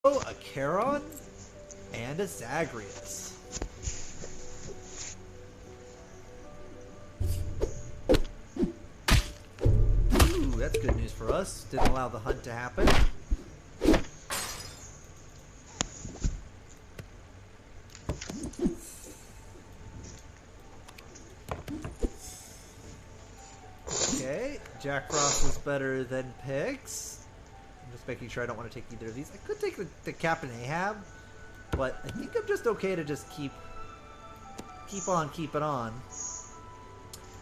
a Charon, and a Zagreus. Ooh, that's good news for us. Didn't allow the hunt to happen. Okay, Jack Frost was better than Pigs. I'm just making sure I don't want to take either of these. I could take the Captain Ahab, but I think I'm just okay to just keep on keeping on.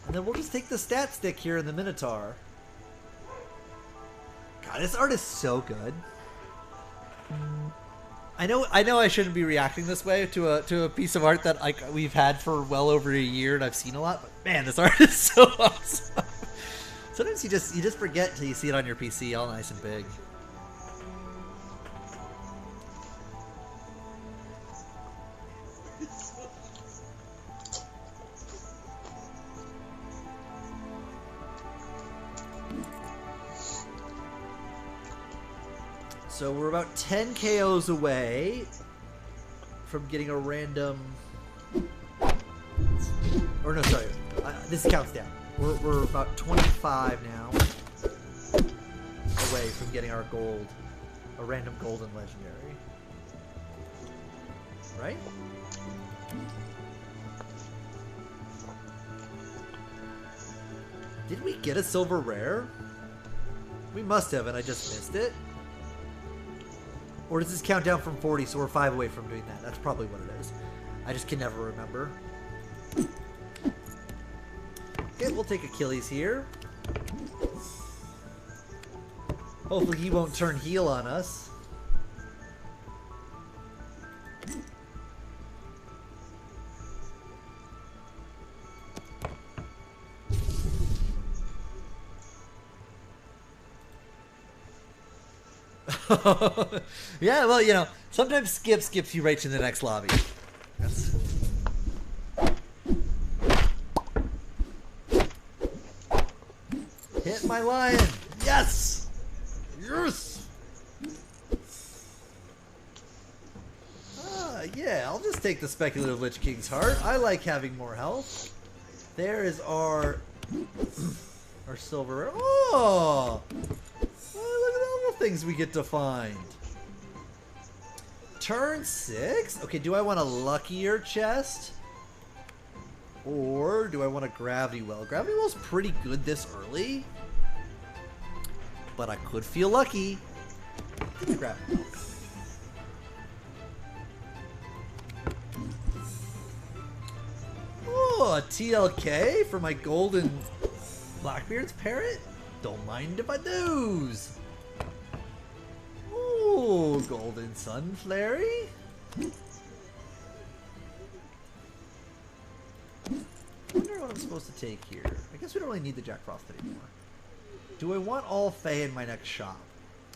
And then we'll just take the stat stick here in the Minotaur. God, this art is so good. I know I shouldn't be reacting this way to a piece of art that we've had for well over a year and I've seen a lot, but man, this art is so awesome. Sometimes you just forget till you see it on your PC all nice and big. So we're about 10 KOs away from getting a random... Or no, sorry. This counts down. We're about 25 now away from getting our gold. A random golden legendary. Right? Did we get a silver rare? We must have, and I just missed it. Or does this count down from 40, so we're 5 away from doing that? That's probably what it is. I just can never remember. Okay, we'll take Achilles here. Hopefully he won't turn heel on us. Yeah, well, you know, sometimes skip skips you right to the next lobby. Yes. Hit my lion! Yes! Yes! Yeah, I'll just take the Speculative Lich King's Heart. I like having more health. There is our silver. Oh! Look at all the things we get to find. Turn 6? Okay, do I want a luckier chest? Or do I want a Gravity Well? Gravity Well's pretty good this early. But I could feel lucky. Give me Gravity Well. Oh, a TLK for my golden Blackbeard's parrot? Don't mind if I do. Ooh, golden Sunflary. I wonder what I'm supposed to take here. I guess we don't really need the Jack Frost anymore. Do I want all Fae in my next shop?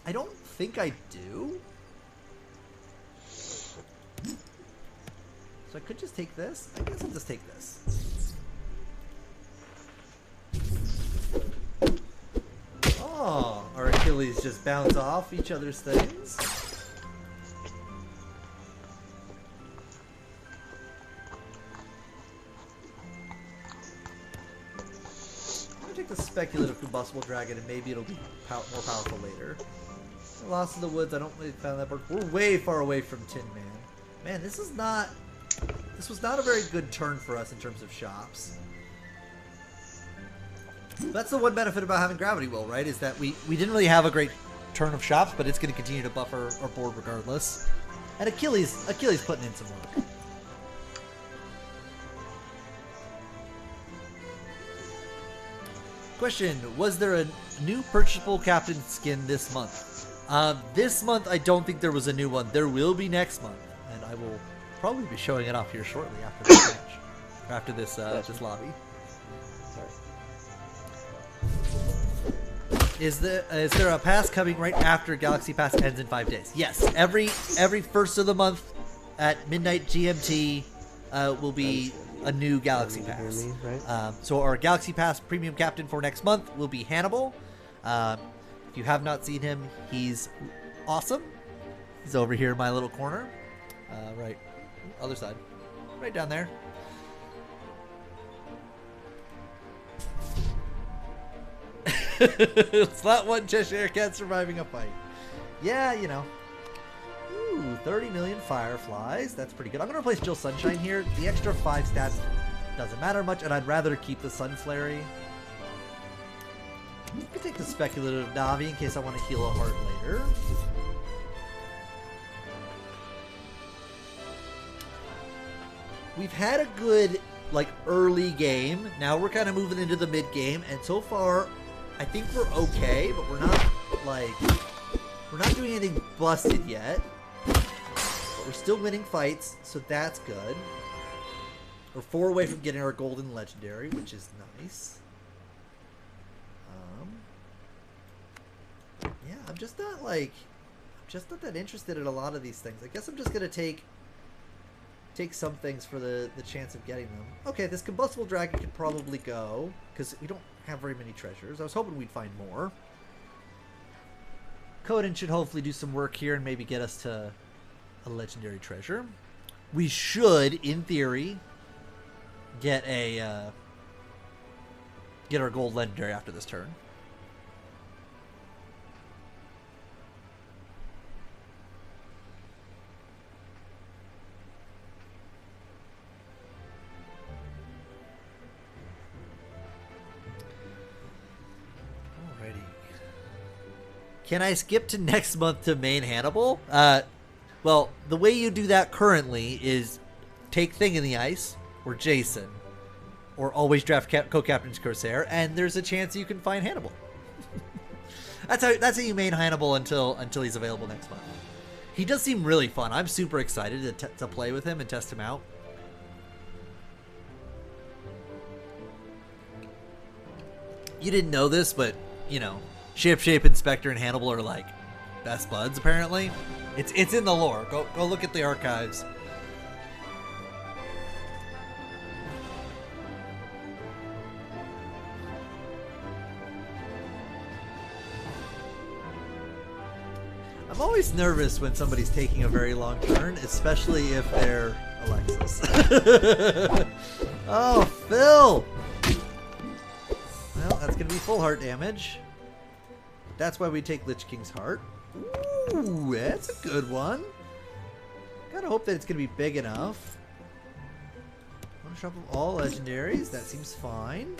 I don't think I do. So I could just take this. I guess I'll just take this. Oh, our Achilles just bounce off each other's things. I'm gonna take the Speculative Combustible Dragon and maybe it'll be more powerful later. Lost in the Woods, I don't really find that work. We're way far away from Tin Man. Man, this was not a very good turn for us in terms of shops. That's the one benefit about having Gravity Well, right? Is that we didn't really have a great turn of shops, but it's going to continue to buffer our board regardless. And Achilles putting in some work. Question, was there a new purchasable captain skin this month? This month, I don't think there was a new one. There will be next month, and I will probably be showing it off here shortly after this match, or after this this lobby. Is there a pass coming right after Galaxy Pass ends in 5 days? Yes, every first of the month at midnight GMT will be a new Galaxy Pass. So our Galaxy Pass premium captain for next month will be Hannibal. If you have not seen him, he's awesome. He's over here in my little corner. Right. Other side. Right down there. It's not one Cheshire Cat surviving a fight. Yeah, you know. Ooh, 30 million fireflies. That's pretty good. I'm going to replace Jill Sunshine here. The extra 5 stats doesn't matter much, and I'd rather keep the Sunflary. You can take the Speculative Navi in case I want to heal a heart later. We've had a good, like, early game. Now we're kind of moving into the mid-game, and so far, I think we're okay, but we're not, like, we're not doing anything busted yet. But we're still winning fights, so that's good. We're 4 away from getting our golden legendary, which is nice. Yeah, I'm just not, like, I'm just not that interested in a lot of these things. I guess I'm just going to take some things for the chance of getting them. Okay, this combustible dragon could probably go, because we don't have very many treasures. I was hoping we'd find more. Coden should hopefully do some work here and maybe get us to a legendary treasure. We should, in theory, get our gold legendary after this turn. Can I skip to next month to main Hannibal? Well, the way you do that currently is take Thing in the Ice, or Jason, or always draft co-captain's Corsair, and there's a chance you can find Hannibal. That's how you main Hannibal until he's available next month. He does seem really fun. I'm super excited to play with him and test him out. You didn't know this, but, you know, Shape, Inspector, and Hannibal are like best buds, apparently. It's in the lore. Go look at the archives. I'm always nervous when somebody's taking a very long turn, especially if they're Alexis. Oh, Phil! Well, that's going to be full heart damage. That's why we take Lich King's heart. Ooh, that's a good one. Gotta hope that it's going to be big enough. One shop of all legendaries. That seems fine.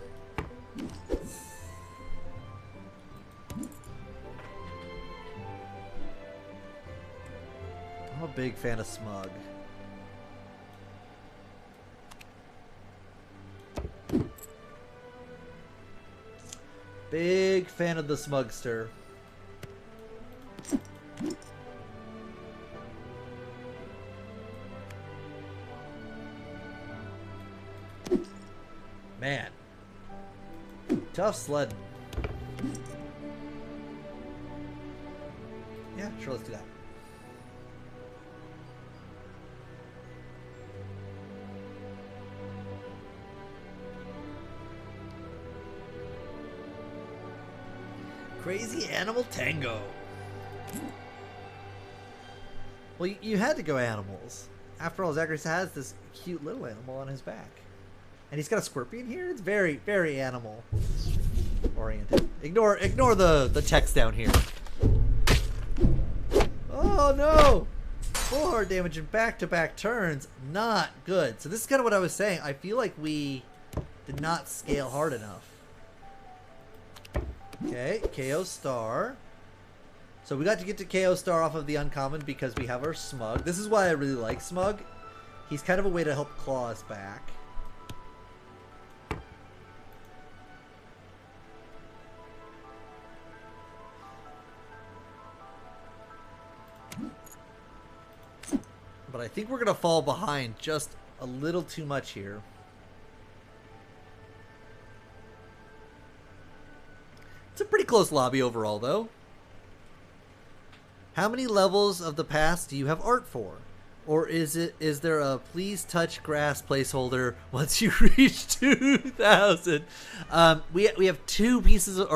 I'm a big fan of Smug. Big fan of the Smugster. Man. Tough sledding. Yeah, sure, let's do that. Crazy Animal Tango. Well, you had to go animals. After all, Zachary has this cute little animal on his back. And he's got a scorpion here? It's very, very animal oriented. Ignore the text down here. Oh no! Full hard damage in back-to-back turns. Not good. So this is kind of what I was saying. I feel like we did not scale hard enough. Okay, KO Star. So we got to get to KO Star off of the uncommon because we have our Smug. This is why I really like Smug. He's kind of a way to help claw us back. But I think we're going to fall behind just a little too much here. It's a pretty close lobby overall, though. How many levels of the past do you have art for? Or is there a please touch grass placeholder once you reach 2,000? We have 3 pieces of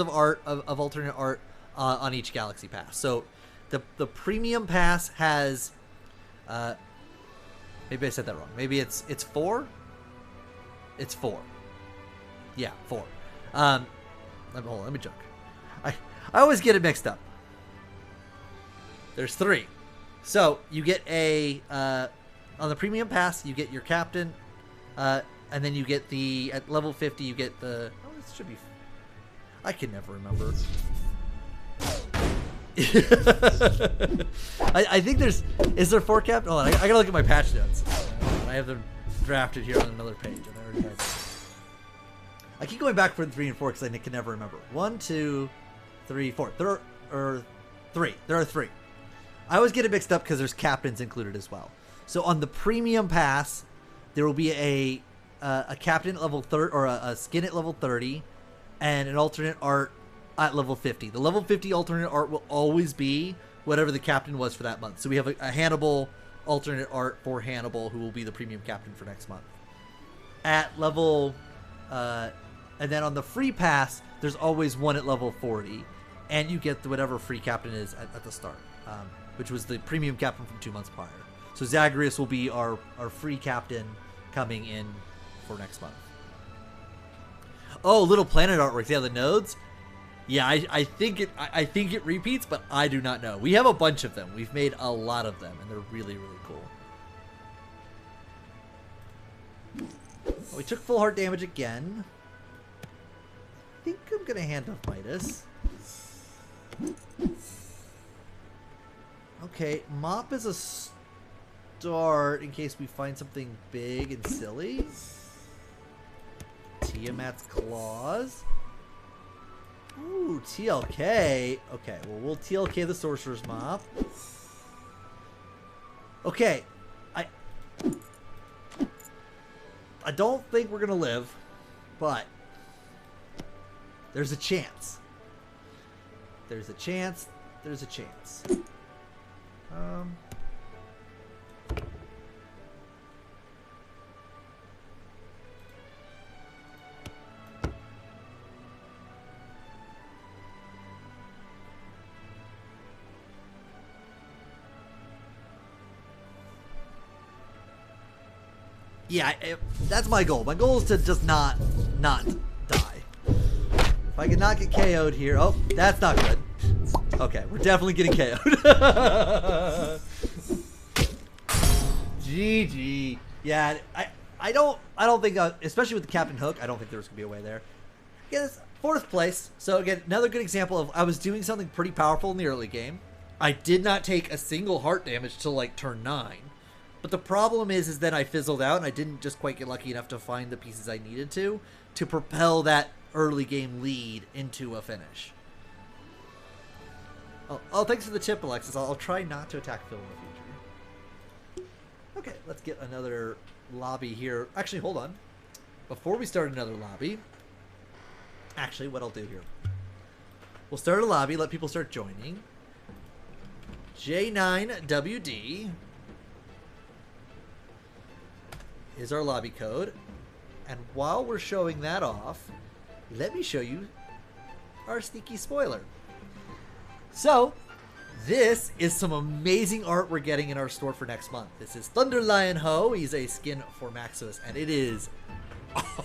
art of alternate art on each galaxy pass. So the premium pass has maybe I said that wrong. Maybe it's 4. It's 4. Yeah, 4. Hold on, let me check. I always get it mixed up. There's 3. So you get a on the premium pass, you get your captain, and then you get at level 50 you get the. Oh, this should be. I can never remember. I think there's. Is there 4 captain? Hold on, I gotta look at my patch notes. I have them drafted here on another page. And I already had. I keep going back for 3 and 4 because I can never remember. 1, 2, 3, 4. There are 3. There are 3. I always get it mixed up because there's captains included as well. So on the premium pass, there will be a captain at level 30 or a skin at level 30, and an alternate art at level 50. The level 50 alternate art will always be whatever the captain was for that month. So we have a Hannibal alternate art for Hannibal, who will be the premium captain for next month. At level, and then on the free pass, there's always one at level 40, and you get whatever free captain is at the start, which was the premium captain from 2 months prior. So Zagreus will be our free captain coming in for next month. Oh, little planet artworks. Yeah, the nodes. Yeah, I think it repeats, but I do not know. We have a bunch of them. We've made a lot of them, and they're really, really cool. Oh, we took full heart damage again. I think I'm gonna hand off Midas. Okay, Mop is a start in case we find something big and silly. Tiamat's Claws. Ooh, TLK. Okay, well, we'll TLK the Sorcerer's Mop. Okay, I don't think we're gonna live, but there's a chance. There's a chance. There's a chance. Yeah, that's my goal. My goal is to just not die. If I can not get KO'd here. Oh, that's not good. Okay, we're definitely getting KO'd. GG. Yeah, I don't think, especially with the Captain Hook, I don't think there's gonna be a way there. Again, it's 4th place. So again, another good example of I was doing something pretty powerful in the early game. I did not take a single heart damage till like turn 9. But the problem is that I fizzled out and I didn't just quite get lucky enough to find the pieces I needed to propel that early game lead into a finish. Oh, thanks for the tip, Alexis. I'll try not to attack Phil in the future. Okay, let's get another lobby here. Actually, hold on. Before we start another lobby, actually, what I'll do here. We'll start a lobby, let people start joining. J9WD is our lobby code. And while we're showing that off, let me show you our sneaky spoiler. So, this is some amazing art we're getting in our store for next month. This is Thunder Lion Ho. He's a skin for Maximus, and it is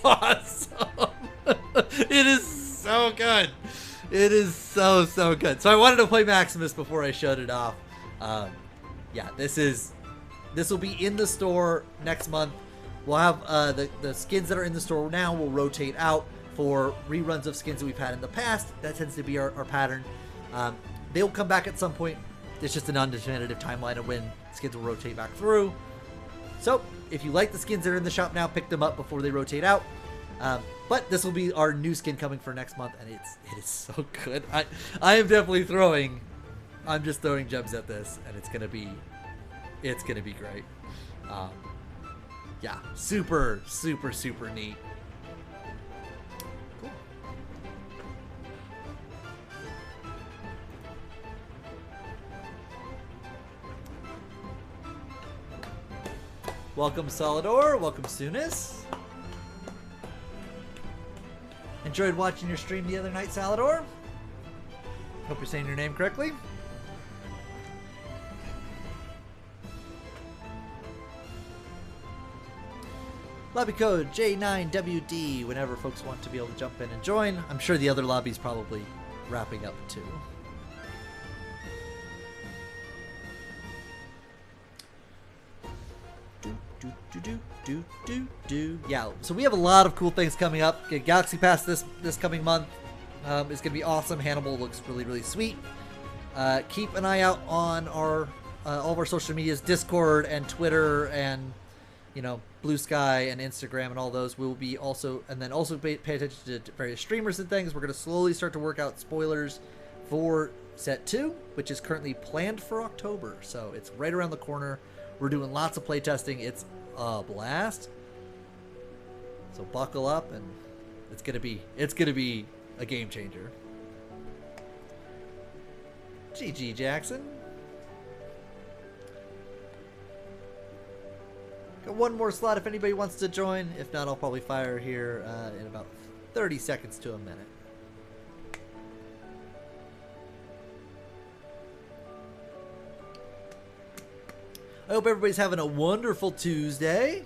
awesome. It is so good. It is so good. So I wanted to play Maximus before I showed it off. Yeah, this will be in the store next month. We'll have the skins that are in the store now will rotate out for reruns of skins that we've had in the past. That tends to be our pattern. They'll come back at some point. It's just a non-definitive timeline of when skins will rotate back through. So if you like the skins that are in the shop now, pick them up before they rotate out. But this will be our new skin coming for next month, and it is so good. I am definitely throwing. I'm just throwing gems at this, and it's gonna be great. Yeah, super neat. Cool. Welcome, Solidor. Welcome, Sunis. Enjoyed watching your stream the other night, Salidor. Hope you're saying your name correctly. Lobby code J9WD whenever folks want to be able to jump in and join. I'm sure the other lobby's probably wrapping up too. Yeah, so we have a lot of cool things coming up. Get Galaxy Pass this coming month. It's gonna be awesome. Hannibal looks really sweet. Keep an eye out on our all of our social medias, Discord and Twitter, and Blue Sky and Instagram and all those. We will be also, and then also pay attention to various streamers and things. We're gonna slowly start to work out spoilers for Set 2, which is currently planned for October. So it's right around the corner. We're doing lots of playtesting. It's a blast. So buckle up, and it's gonna be a game changer. GG Jackson. Got one more slot if anybody wants to join. If not, I'll probably fire here in about 30 seconds to a minute. I hope everybody's having a wonderful Tuesday,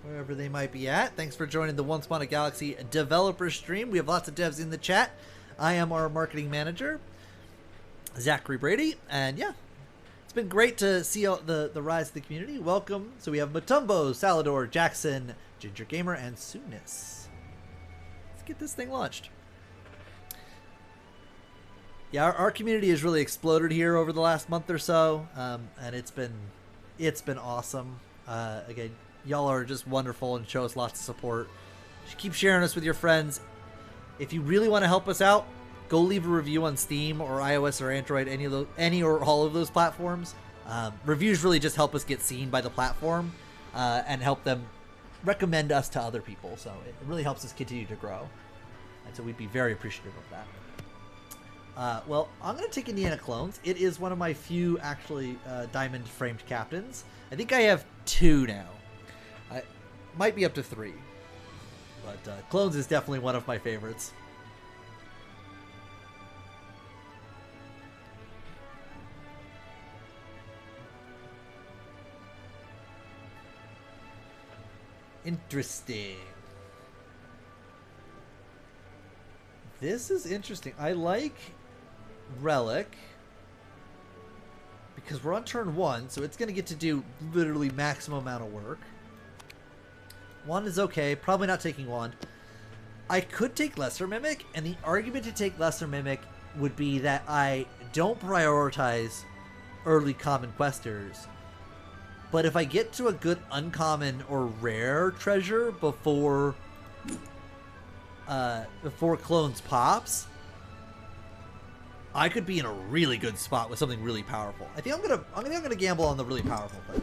wherever they might be at. Thanks for joining the Once Upon a Galaxy developer stream. We have lots of devs in the chat. I am our marketing manager, Zachary Brady, and yeah, it's been great to see the rise of the community. Welcome. So we have Matumbo, Salador, Jackson, Ginger Gamer, and Sooness. Let's get this thing launched. Yeah, our community has really exploded here over the last month or so, and it's been awesome. Again, y'all are just wonderful and show us lots of support. Just keep sharing us with your friends. If you really want to help us out, go leave a review on Steam or iOS or Android, any or all of those platforms. Reviews really just help us get seen by the platform and help them recommend us to other people. So it really helps us continue to grow. And so we'd be very appreciative of that. Well, I'm going to take Indiana Clones. It is one of my few actually diamond framed captains. I think I have 2 now. I might be up to 3. But Clones is definitely one of my favorites. Interesting. This is interesting. I like Relic because we're on turn 1, so it's going to get to do literally maximum amount of work. Wand is okay. Probably not taking Wand. I could take Lesser Mimic, and the argument to take Lesser Mimic would be that I don't prioritize early common questers. But if I get to a good uncommon or rare treasure before Clones pops, I could be in a really good spot with something really powerful. I think I'm gonna gamble on the really powerful thing.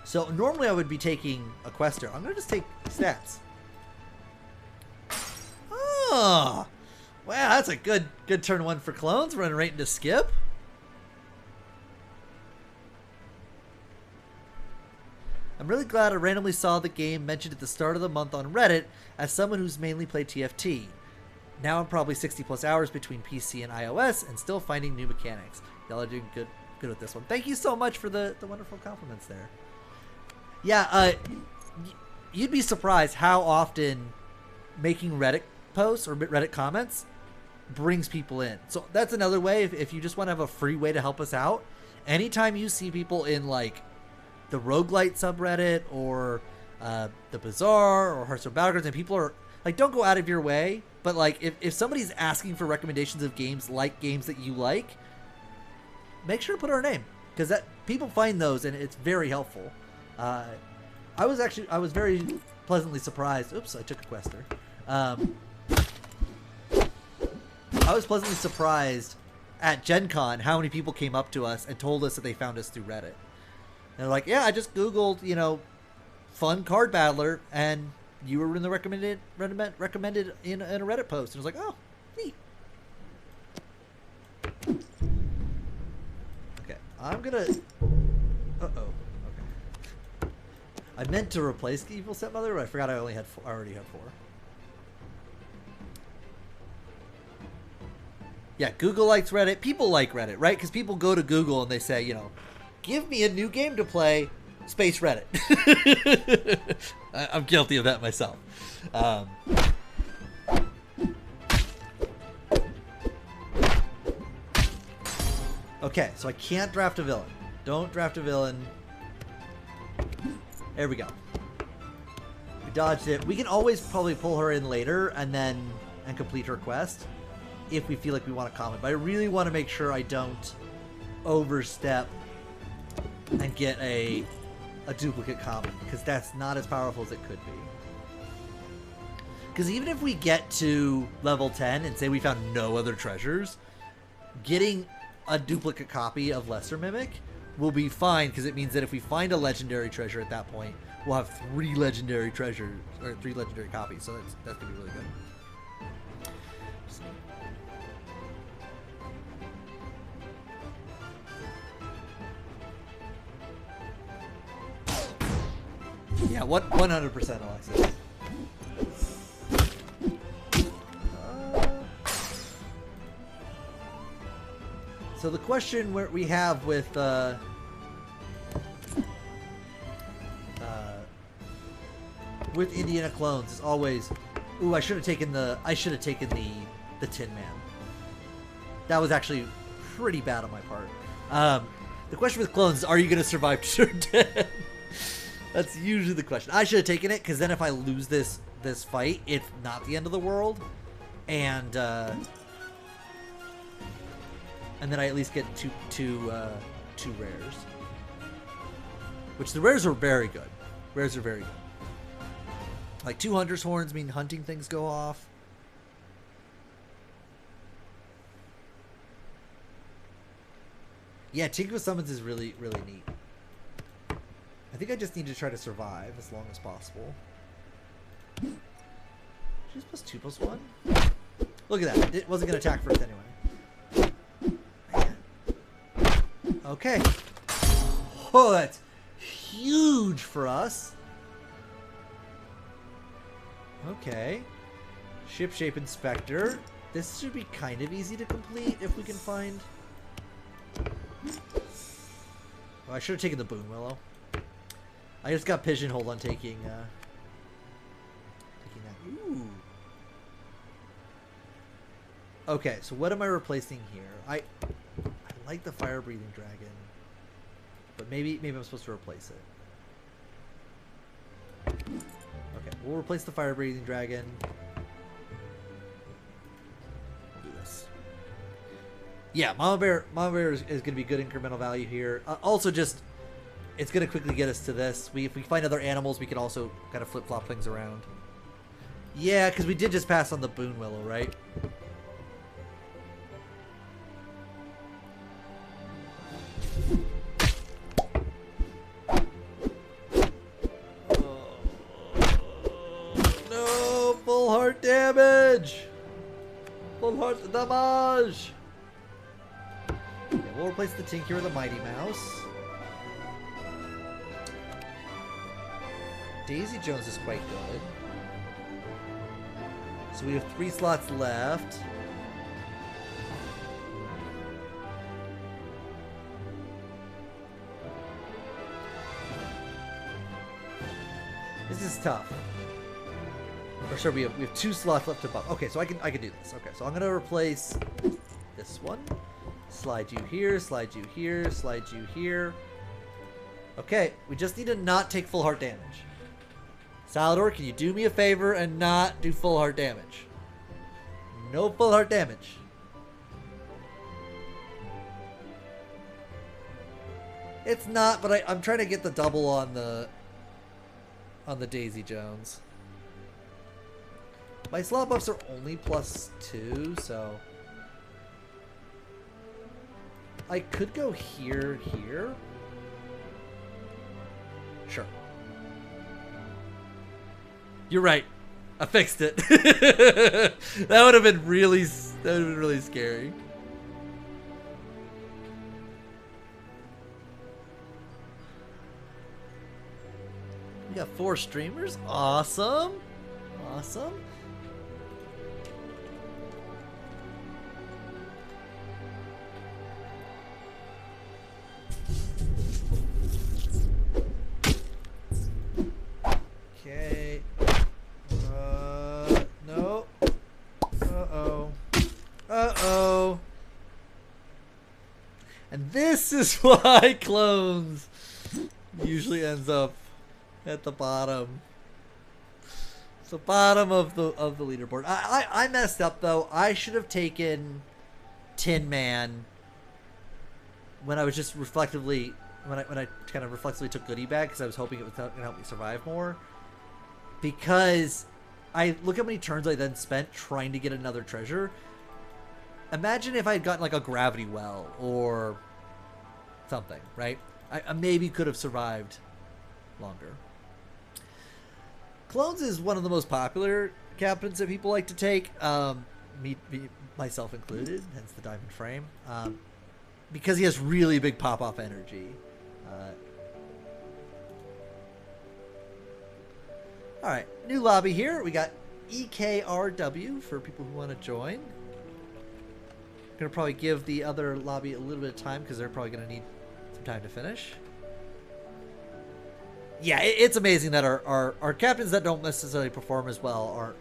So normally I would be taking a quester. I'm gonna just take stats. Oh, wow, that's a good turn 1 for Clones. Running right into Skip. I'm really glad I randomly saw the game mentioned at the start of the month on Reddit as someone who's mainly played TFT. Now I'm probably 60 plus hours between PC and iOS and still finding new mechanics. Y'all are doing good with this one. Thank you so much for the wonderful compliments there. Yeah, you'd be surprised how often making Reddit posts or Reddit comments brings people in. So that's another way if you just want to have a free way to help us out. Anytime you see people in like the roguelite subreddit or the Bazaar or Hearthstone Battlegrounds, and people are like, don't go out of your way, but like if somebody's asking for recommendations of games that you like, make sure to put our name, because that people find those and it's very helpful. I was very pleasantly surprised. Oops, I took a quester. I was pleasantly surprised at Gen Con how many people came up to us and told us that they found us through Reddit. And they're like, yeah, I just Googled, fun card battler, and you were in the recommended in a Reddit post. And I was like, oh, neat. Okay, I'm gonna... Uh-oh. Okay. I meant to replace the Evil Stepmother, but I forgot I already had 4. Yeah, Google likes Reddit. People like Reddit, right? Because people go to Google and they say, give me a new game to play. Space Reddit. I'm guilty of that myself. Okay, so I can't draft a villain. Don't draft a villain. There we go. We dodged it. We can always probably pull her in later and complete her quest if we feel like we want to comment. But I really want to make sure I don't overstep and get a duplicate comment, because that's not as powerful as it could be. Because even if we get to level 10 and say we found no other treasures, getting a duplicate copy of Lesser Mimic will be fine, because it means that if we find a legendary treasure at that point, we'll have 3 legendary treasures, or 3 legendary copies, so that's gonna be really good. Yeah, 100% Alexis. So the question we have with Indiana clones is always, ooh, I should have taken the Tin Man. That was actually pretty bad on my part. The question with clones is, are you going to survive to turn 10? That's usually the question. I should have taken it, because then if I lose this fight, it's not the end of the world, and then I at least get two rares. Which the rares are very good. Rares are very good. Like 2 Hunter's Horns mean hunting things go off. Yeah, Tinker Summons is really, really neat. I think I just need to try to survive as long as possible. She's +2/+1? Look at that. It wasn't going to attack first anyway. Man. Okay. Oh, that's huge for us. Okay. Ship Shape Inspector. This should be kind of easy to complete if we can find... Oh, I should have taken the Boon Willow. I just got pigeonholed on taking that. Ooh. Okay, so what am I replacing here? I like the Fire Breathing Dragon, but maybe I'm supposed to replace it. Okay, we'll replace the Fire Breathing Dragon. We'll do this. Yeah, Mama Bear is going to be good incremental value here. Also, just it's going to quickly get us to this. If we find other animals, we can also kind of flip-flop things around. Yeah, because we did just pass on the Boon Willow, right? No! Full heart damage! Full heart damage! Okay, we'll replace the Tinker with a Mighty Mouse. Daisy Jones is quite good. So we have 3 slots left. This is tough. Or sorry, we have 2 slots left to bump. Okay, so I can do this. Okay, so I'm gonna replace this one. Slide you here, slide you here, slide you here. Okay, we just need to not take full heart damage. Salador, can you do me a favor and not do full heart damage? No full heart damage. It's not, but I'm trying to get the double on the Daisy Jones. My slot buffs are only +2, so I could go here. Sure. You're right. I fixed it. That would have been really scary. We got 4 streamers. Awesome. Awesome. is why clones usually ends up at the bottom. It's the bottom of the leaderboard. I messed up though. I should have taken Tin Man when I was just reflectively when I kind of reflexively took Goodie Bag because I was hoping it was going to help me survive more. Because I look how many turns I then spent trying to get another treasure. Imagine if I had gotten like a gravity well or something, right? I maybe could have survived longer. Clones is one of the most popular captains that people like to take, me myself included, hence the diamond frame, because he has really big pop-off energy. All right, new lobby here. We got EKRW for people who want to join. I'm going to probably give the other lobby a little bit of time because they're probably going to need some time to finish. Yeah, it's amazing that our captains that don't necessarily perform as well are...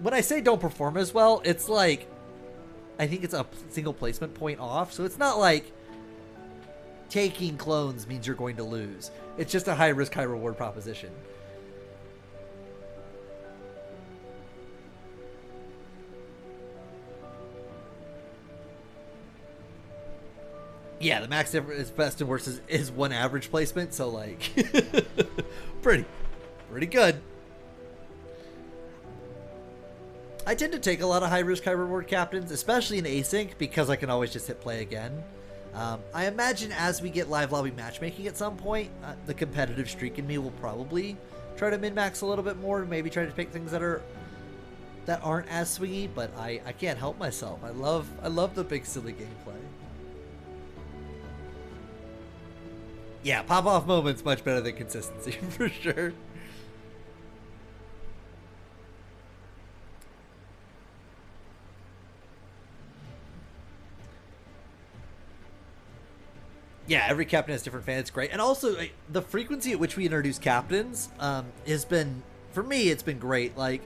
when I say don't perform as well, it's like... I think it's a single placement point off. So it's not like taking clones means you're going to lose. It's just a high risk, high reward proposition. Yeah, the max difference is best and worst is one average placement, so like pretty good. I tend to take a lot of high risk, high reward captains, especially in async, because I can always just hit play again. I imagine as we get live lobby matchmaking at some point, the competitive streak in me will probably try to min-max a little bit more, maybe try to pick things that aren't as swingy, but I can't help myself. I love the big silly gameplay. Yeah, pop-off moments much better than consistency, for sure. Yeah, every captain has different fans. It's great. And also, the frequency at which we introduce captains has been, for me, it's been great. Like,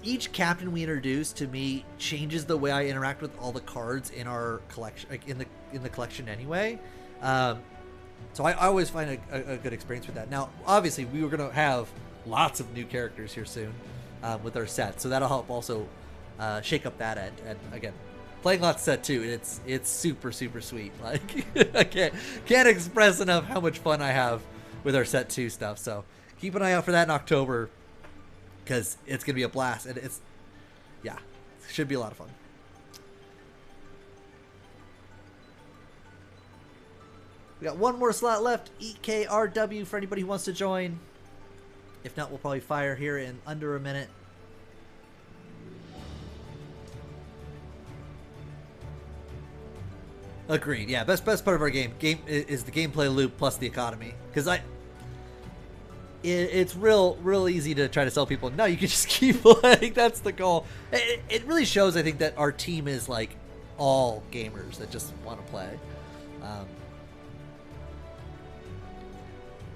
each captain we introduce, to me, changes the way I interact with all the cards in our collection, like in the collection anyway. So I always find a good experience with that. Now, obviously, we were going to have lots of new characters here soon with our set, so that'll help also shake up that end. And again, playing lots of set 2, it's super sweet. Like I can't express enough how much fun I have with our set 2 stuff. So keep an eye out for that in October because it's going to be a blast, and it should be a lot of fun. We got one more slot left, EKRW, for anybody who wants to join. If not, we'll probably fire here in under a minute. Agreed. Yeah, best part of our game is the gameplay loop plus the economy. Because it's real easy to try to sell people. No, you can just keep playing. That's the goal. It really shows, I think, that our team is like all gamers that just want to play.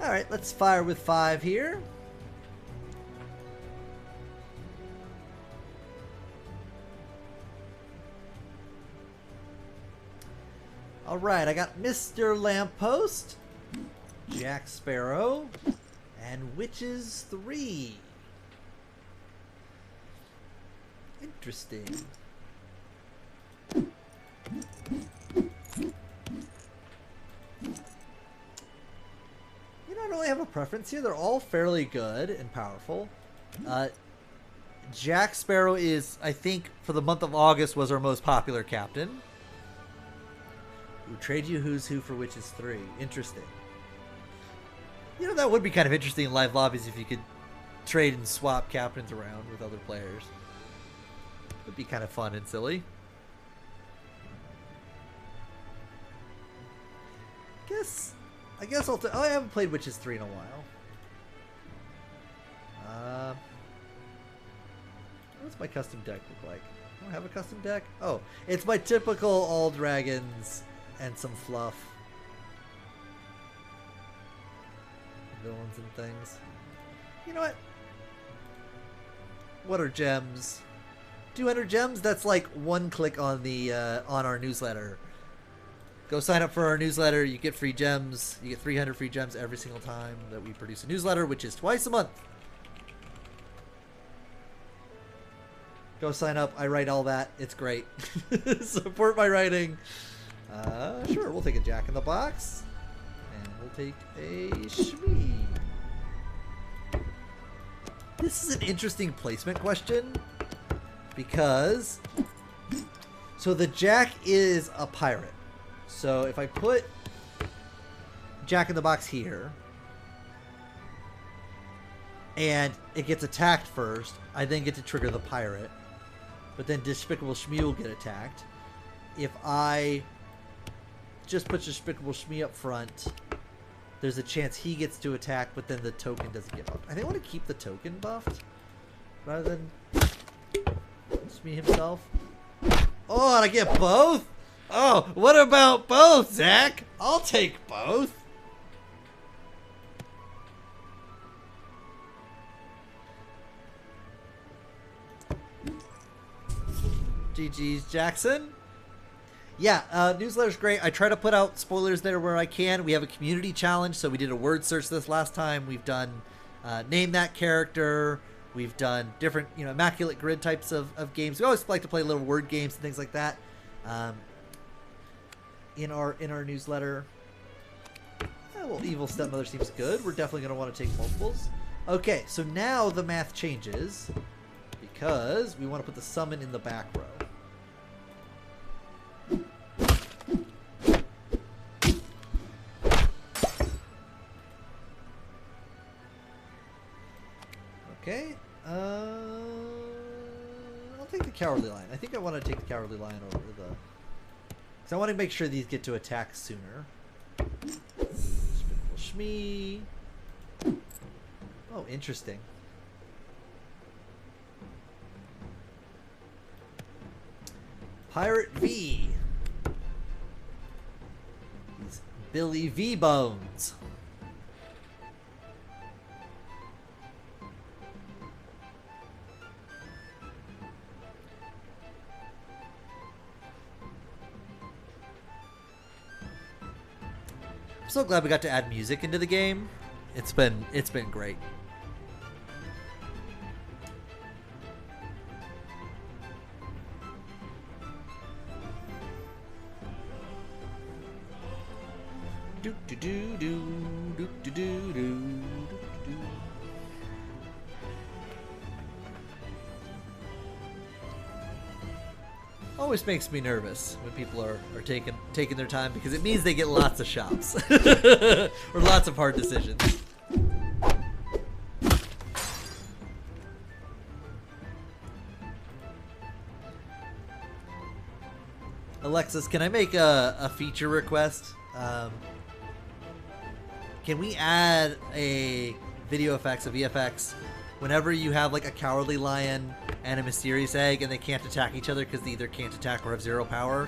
All right, let's fire with 5 here. All right, I got Mr. Lamppost, Jack Sparrow, and Witches 3. Interesting. I don't really have a preference here. They're all fairly good and powerful. Jack Sparrow is, I think, for the month of August, was our most popular captain. Ooh, trade you Who's Who for Witches 3. Interesting. You know, that would be kind of interesting in live lobbies if you could trade and swap captains around with other players. Would be kind of fun and silly. I guess I'll... I haven't played Witches 3 in a while. What's my custom deck look like? I don't have a custom deck? Oh, it's my typical all dragons and some fluff. Villains and things. You know what? What are gems? 200 gems? That's like one click on the on our newsletter. Go sign up for our newsletter. You get free gems. You get 300 free gems every single time that we produce a newsletter, which is twice a month. Go sign up. I write all that. It's great. Support my writing. Sure, we'll take a Jack in the Box. And we'll take a Shmee. This is an interesting placement question. Because... So the Jack is a pirate. So if I put Jack in the Box here... and it gets attacked first, I then get to trigger the pirate. But then Despicable Shmee will get attacked. If I just put Despicable Shmee up front, there's a chance he gets to attack, but then the token doesn't get buffed. I think I want to keep the token buffed rather than Shmee himself. Oh, and I get both? Oh, what about both, Zach? I'll take both. GG's, Jackson. Yeah, newsletter's great. I try to put out spoilers there where I can. We have a community challenge, so we did a word search this last time. We've done name that character. We've done different, immaculate grid types of games. We always like to play little word games and things like that in our newsletter. Yeah, well, Evil Stepmother seems good. We're definitely going to want to take multiples. Okay, so now the math changes because we want to put the summon in the back row. Okay, I'll take the Cowardly Lion. I think I want to take the Cowardly Lion over the... Because I want to make sure these get to attack sooner. Shmee. Oh, interesting. Pirate V. He's Billy V Bones. I'm so glad we got to add music into the game. It's been great. Do do do do do do do do. Always makes me nervous when people are taking their time because it means they get lots of shops or lots of hard decisions. Alexis, can I make a feature request? Can we add a video effects, a VFX, whenever you have like a Cowardly Lion and a Mysterious Egg and they can't attack each other because they either can't attack or have 0 power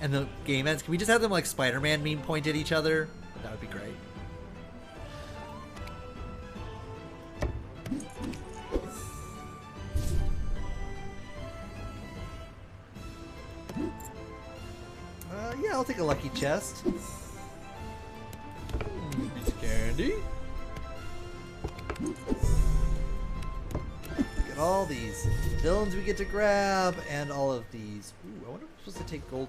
and the game ends? Can we just have them like Spider-Man meme point at each other? That would be great. Yeah, I'll take a lucky chest. Piece of candy. Look at all these villains we get to grab and all of these. Ooh, I wonder if I'm supposed to take gold.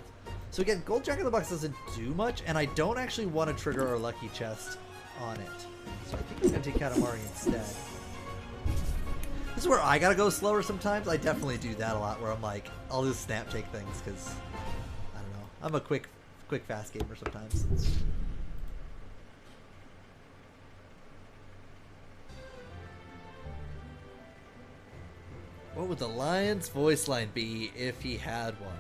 So again, gold Jack in the Box doesn't do much, and I don't actually want to trigger our lucky chest on it. So I think I'm going to take Katamari instead. This is where I gotta go slower sometimes. I definitely do that a lot, where I'm like, I'll just snap take things because I don't know. I'm a quick fast gamer sometimes. What would the lion's voice line be if he had one?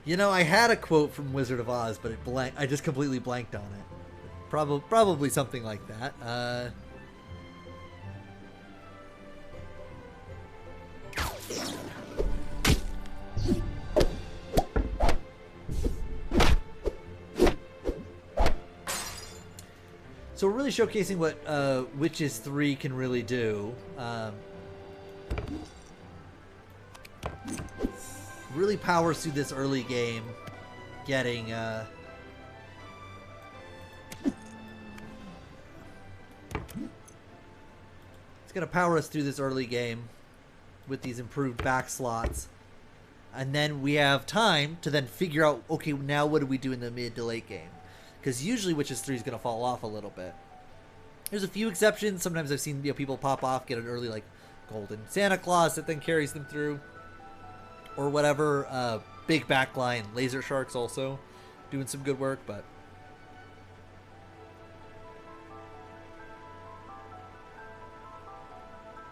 You know, I had a quote from Wizard of Oz, but I just completely blanked on it. Probably something like that. So we're really showcasing what Witches 3 can really do. really powers through this early game, getting it's gonna power us through this early game with these improved back slots, and then we have time to then figure out, okay, now what do we do in the mid to late game? Because usually Witches 3 is gonna fall off a little bit. There's a few exceptions. Sometimes I've seen people pop off, get an early like golden Santa Claus that then carries them through, or whatever. Big backline, Laser Sharks also doing some good work, but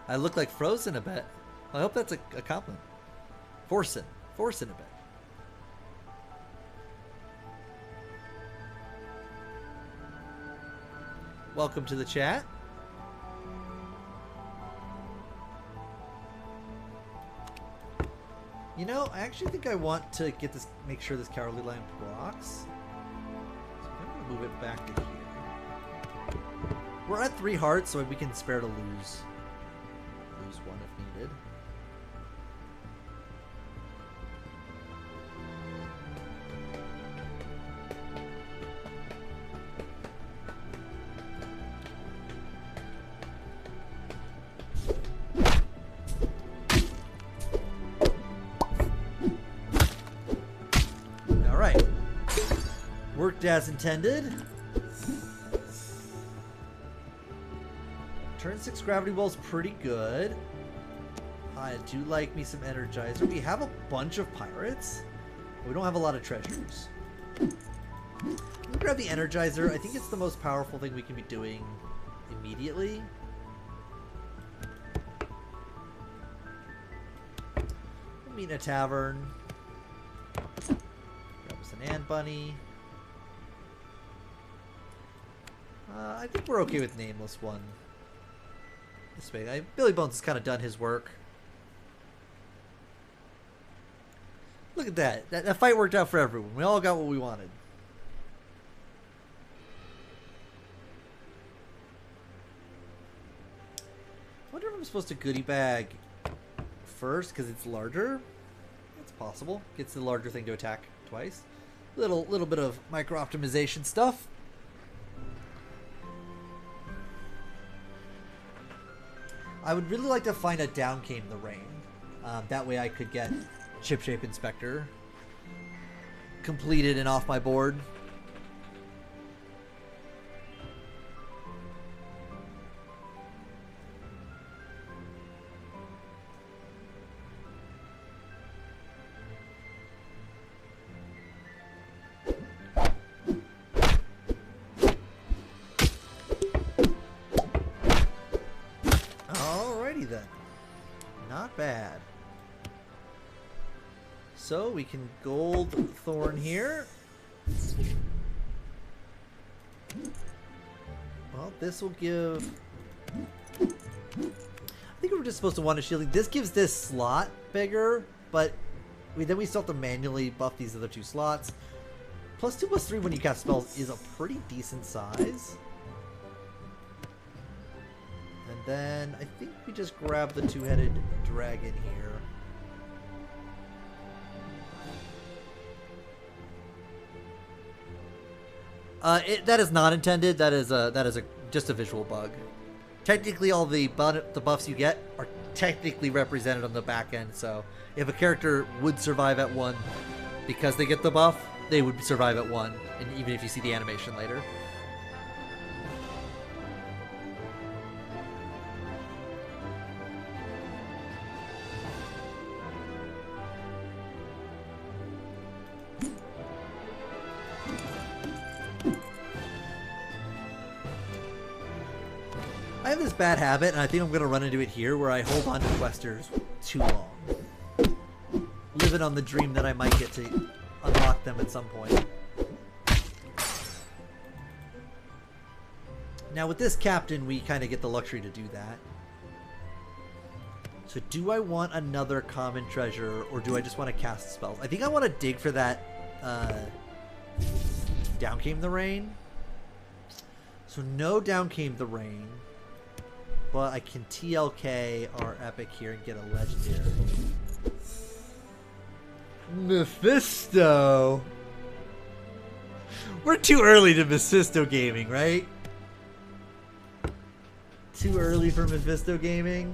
I look like Frozen a bit. I hope that's a compliment. Forcing a bit. Welcome to the chat. You know, I actually think I want to get this, make sure this Cowardly Lion procs. So I'm going to move it back to here. We're at 3 hearts, so we can spare to lose one if needed. Worked as intended. Turn 6 gravity ball's pretty good. I do like me some Energizer. We have a bunch of pirates. We don't have a lot of treasures. We'll grab the Energizer. I think it's the most powerful thing we can be doing immediately. We'll meet in a tavern. Grab us an Ant Bunny. I think we're okay with Nameless one. This way, Billy Bones has kind of done his work. Look at that. That fight worked out for everyone. We all got what we wanted. I wonder if I'm supposed to goodie bag first because it's larger. It's possible. Gets the larger thing to attack twice. Little bit of micro optimization stuff. I would really like to find a Down Came the Rain. That way I could get Chip Shape Inspector completed and off my board. Bad. So we can Gold Thorn here. Well, this will give... I think we're just supposed to want a shielding. This gives this slot bigger, but then we still have to manually buff these other 2 slots. +2/+3 when you cast spells is a pretty decent size. And then I think we just grab the 2-headed dragon here. That is not intended. That is just a visual bug. Technically, all the buffs you get are technically represented on the back end. So if a character would survive at 1 because they get the buff, they would survive at 1, and even if you see the animation later. I have this bad habit, and I think I'm going to run into it here, where I hold on to questers too long. Living on the dream that I might get to unlock them at some point. Now with this captain, we kind of get the luxury to do that. So do I want another common treasure, or do I just want to cast spells? I think I want to dig for that Down Came the Rain. So no Down Came the Rain. But I can TLK our epic here and get a legendary. Mephisto. We're too early to Mephisto gaming, right? Too early for Mephisto gaming?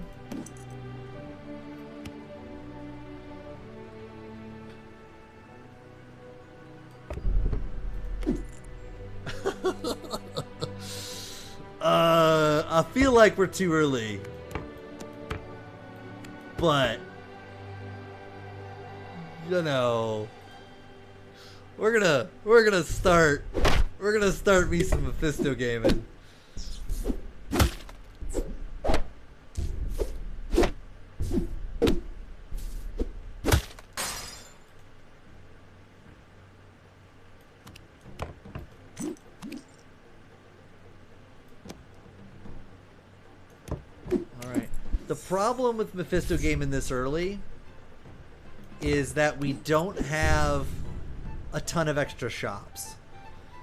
I feel like we're too early. But you know, we're gonna start me some Mephisto gaming. The problem with Mephisto gaming this early is that we don't have a ton of extra shops.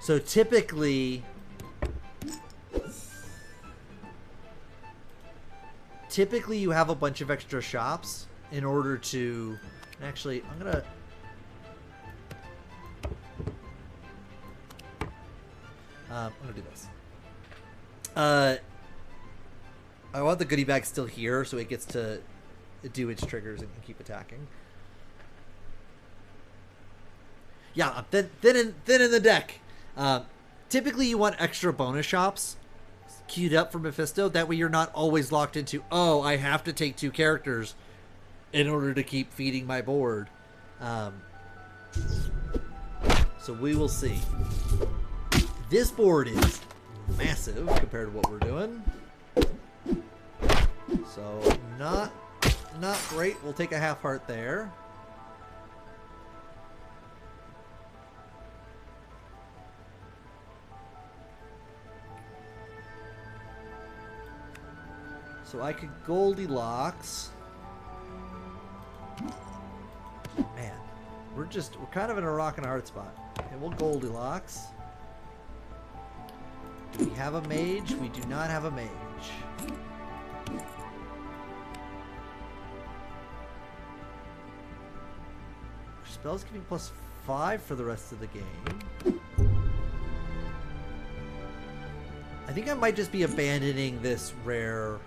So typically you have a bunch of extra shops in order to... Actually, I'm gonna do this. I want the goodie bag still here so it gets to do its triggers and keep attacking. Yeah, thin in the deck. Typically, you want extra bonus shops queued up for Mephisto. That way, you're not always locked into, oh, I have to take 2 characters in order to keep feeding my board. So we will see. This board is massive compared to what we're doing. So not great. We'll take a half heart there. So I could Goldilocks. Man, we're kind of in a rock and a hard spot. And we'll Goldilocks. Do we have a mage? We do not have a mage. Spells giving +5 for the rest of the game. I think I might just be abandoning this rare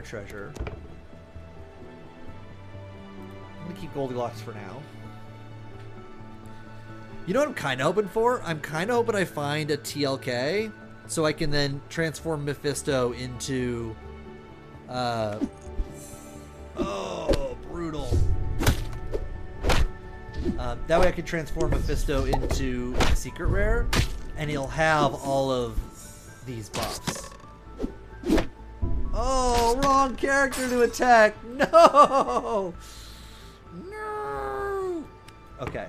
treasure. I'm gonna keep Goldilocks for now. You know what I'm kind of hoping for? I'm kind of hoping I find a TLK so I can then transform Mephisto into oh, brutal. That way I can transform Mephisto into a secret rare, and he'll have all of these buffs. Oh, wrong character to attack. No! No! Okay.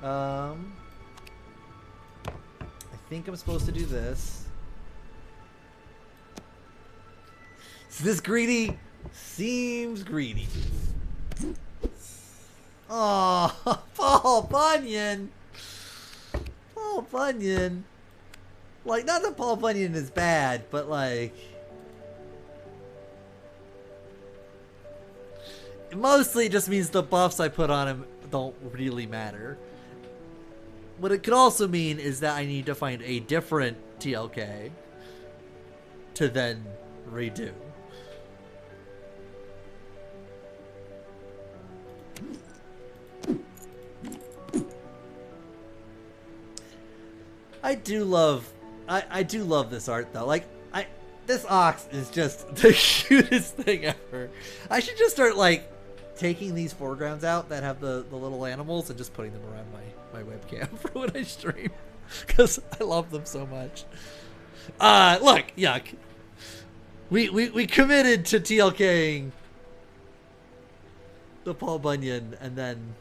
I think I'm supposed to do this. Is this greedy? Seems greedy. Oh, Paul Bunyan. Paul Bunyan. Like, not that Paul Bunyan is bad, but like... mostly it just means the buffs I put on him don't really matter. What it could also mean is that I need to find a different TLK to then redo. I do love this art though. Like, this ox is just the cutest thing ever. I should just start like taking these foregrounds out that have the little animals and just putting them around my webcam for when I stream, because I love them so much. Look, yuck. We committed to TLKing the Paul Bunyan, and then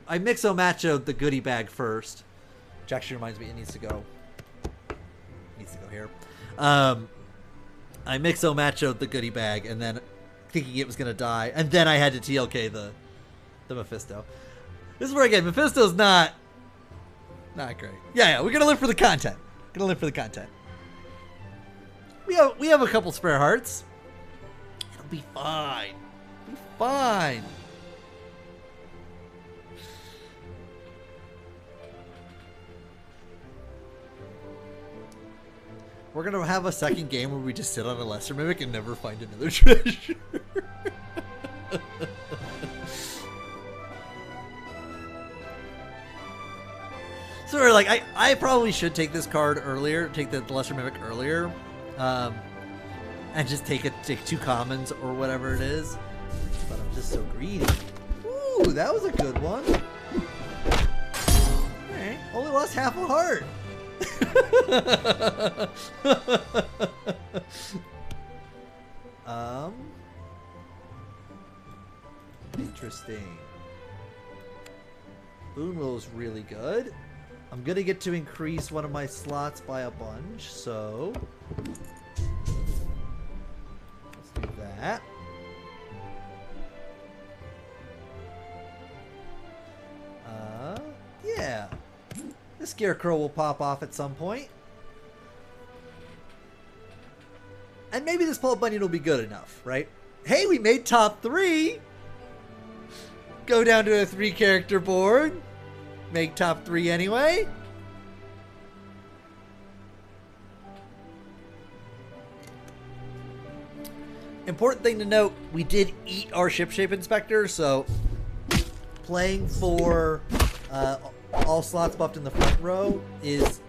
I mix-o-machoed the goodie bag first, which actually reminds me it needs to go here. I mix-o-machoed the goodie bag, and then thinking it was gonna die, and then I had to TLK the Mephisto. This is where again Mephisto's not great. Yeah, we're gonna live for the content. We have a couple spare hearts. Be fine. Be fine. We're gonna have a second game where we just sit on a lesser mimic and never find another treasure. Sorry, like I probably should take this card earlier, take the lesser mimic earlier, and just take 2 commons or whatever it is. But I'm just so greedy. Ooh, that was a good one. Alright, only lost half a heart. Interesting. Boonwill's really good. I'm gonna get to increase one of my slots by a bunch, so let's do that. Yeah. The Scarecrow will pop off at some point. And maybe this Pulp Bunyan will be good enough, right? Hey, we made top 3! Go down to a 3-character board. Make top 3 anyway. Important thing to note, we did eat our ship shape inspector, so playing for all slots buffed in the front row is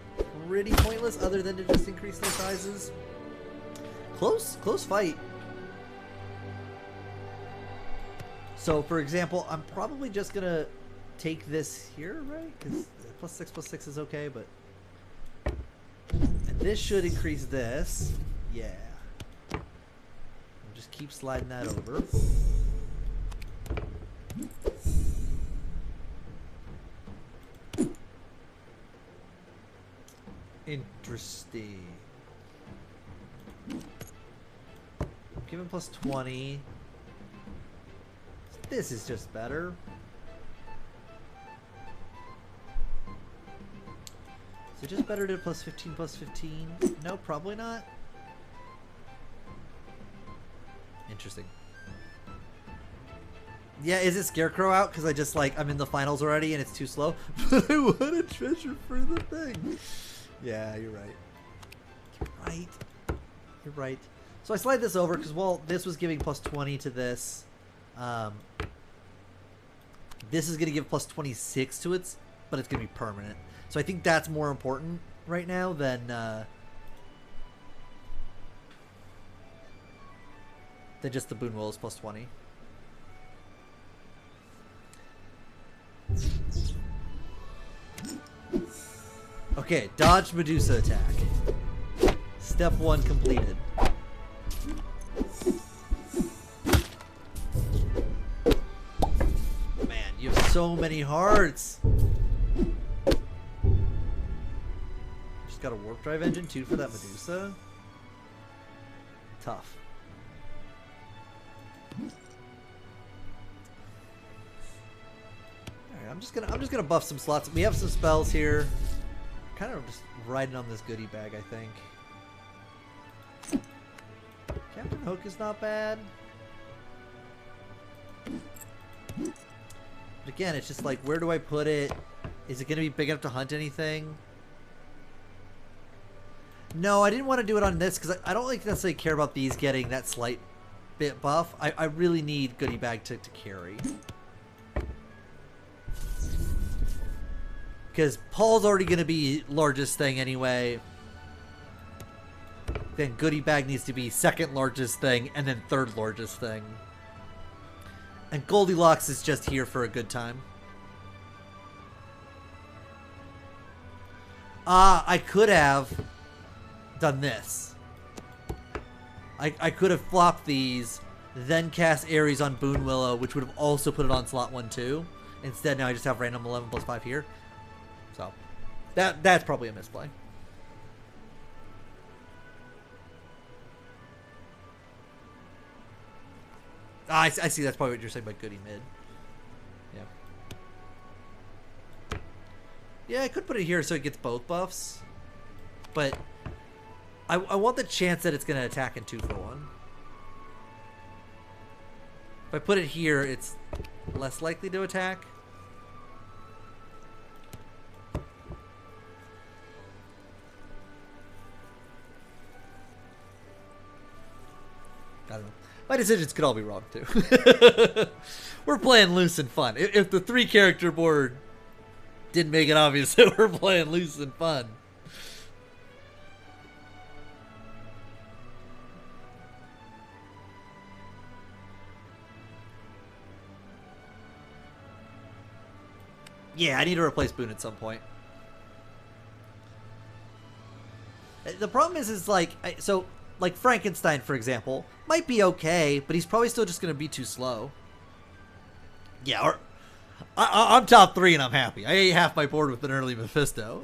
pretty pointless other than to just increase their sizes. Close fight. So, for example, I'm probably just going to take this here, right? Because +6/+6 is okay, but... And this should increase this. Yeah. I'll just keep sliding that over. Interesting. Give him +20. This is just better. Is it just better to +15/+15? No, probably not. Interesting. Yeah, is it Scarecrow out? Because I just I'm in the finals already and it's too slow. But I want a treasure for the thing. Yeah, you're right. You're right. You're right. So I slide this over because, well, this was giving +20 to this. This is going to give +26 to it, but it's going to be permanent. So I think that's more important right now than just the Boon Will is +20. Okay, dodge Medusa attack. Step 1 completed. Man, you have so many hearts. Just got a warp drive engine too for that Medusa. Tough. Alright, I'm just gonna buff some slots. We have some spells here. Kind of just riding on this goodie bag, I think. Captain Hook is not bad. But again, it's just where do I put it? Is it going to be big enough to hunt anything? No, I didn't want to do it on this because I don't necessarily care about these getting that slight bit buff. I really need goodie bag to carry. Because Paul's already going to be largest thing anyway. Then goodie bag needs to be second largest thing and then third largest thing. And Goldilocks is just here for a good time. I could have done this. I could have flopped these, then cast Ares on Boon Willow, which would have also put it on slot 1 too. Instead, now I just have random 11+5 here. So, that's probably a misplay. I see. That's probably what you're saying by goodie mid. Yeah. Yeah, I could put it here so it gets both buffs. But I want the chance that it's going to attack in 2 for 1. If I put it here, it's less likely to attack. I don't know. My decisions could all be wrong, too. We're playing loose and fun. If the 3-character board didn't make it obvious that we're playing loose and fun. Yeah, I need to replace Boone at some point. The problem is like, like Frankenstein, for example, might be okay, but he's probably still just going to be too slow. Yeah, or I'm top 3 and I'm happy. I ate half my board with an early Mephisto.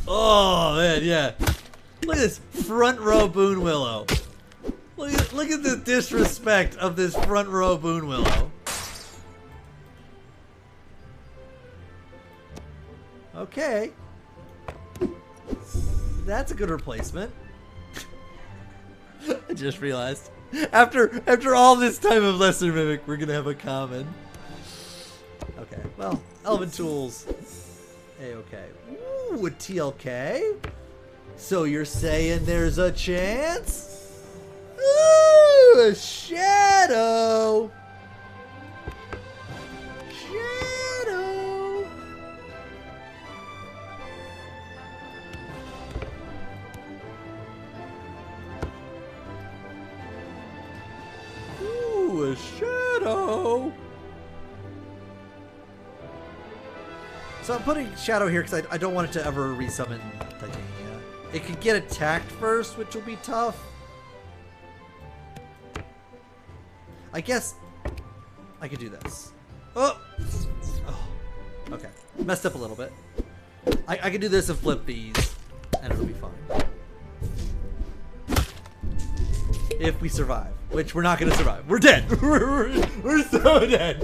Oh, man, yeah. Look at this front row Boone Willow. Look at the disrespect of this front row Boone Willow. Okay. That's a good replacement. I just realized. After all this time of Lesser Mimic, we're gonna have a common. Okay, well, Elven Tools. A-okay. Ooh, a TLK? So you're saying there's a chance? Ooh, a Shadow! Shadow! Ooh, a Shadow! So I'm putting Shadow here because I don't want it to ever resummon Titania. It could get attacked first, which will be tough. I guess I could do this. Oh! Okay. Messed up a little bit. I could do this and flip these, and it'll be fine. If we survive. Which we're not going to survive. We're dead! We're so dead!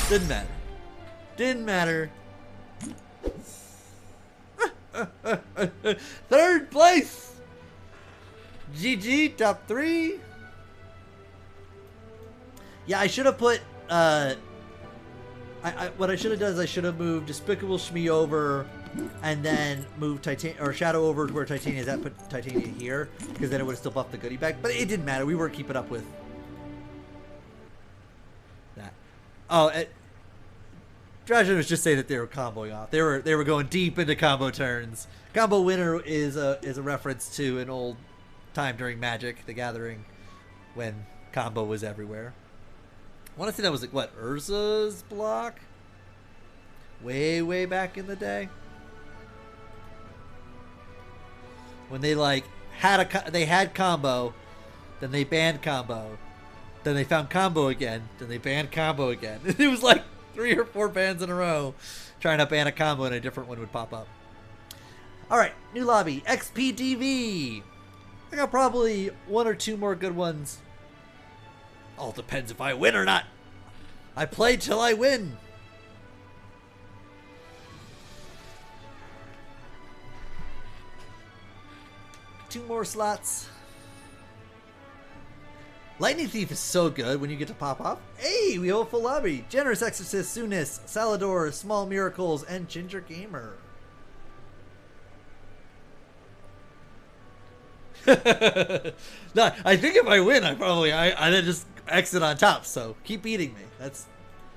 Didn't matter. Didn't matter. Third place! GG, top 3. Yeah, I should have put, what I should have done is I should have moved Despicable Shmee over and then moved Shadow over to where Titania is at, put Titania here, because then it would have still buffed the goodie bag, but it didn't matter. We weren't keeping up with that. Oh, Dragon was just saying that they were comboing off. They were going deep into combo turns. Combo winner is a reference to an old time during Magic the Gathering when combo was everywhere. I want to say that was like what, Urza's block? Way back in the day. When they like had combo, then they banned combo, then they found combo again, then they banned combo again. It was like 3 or 4 bans in a row trying to ban a combo and a different one would pop up. Alright, new lobby. XPDV. I got probably 1 or 2 more good ones. All depends if I win or not. I play till I win. Two more slots. Lightning Thief is so good when you get to pop off. Hey, we have a full lobby. Generous Exorcist, Sunis, Salador, Small Miracles, and Ginger Gamer. No, I think if I win, I then just exit on top. So keep beating me. That's,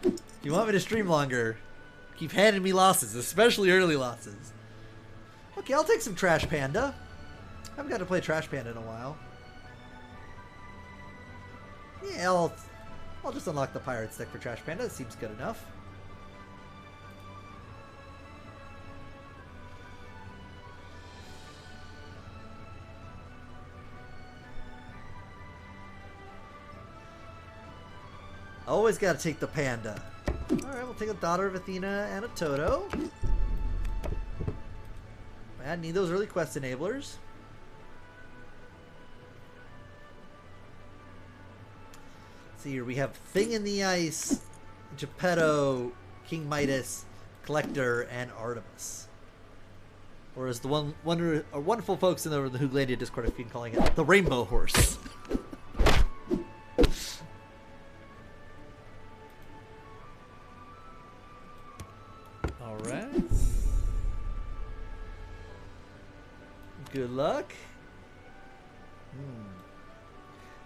if you want me to stream longer, keep handing me losses, especially early losses. Okay, I'll take some Trash Panda. I haven't got to play Trash Panda in a while. Yeah, I'll just unlock the pirate stick for Trash Panda. That seems good enough. Always got to take the panda. Alright, we'll take a Daughter of Athena and a Toto. I need those early quest enablers. Let's see here, we have Thing in the Ice, Geppetto, King Midas, Collector, and Artemis. Or as the wonderful folks in the Hooglandia Discord have been calling it, the Rainbow Horse. Alright. Good luck.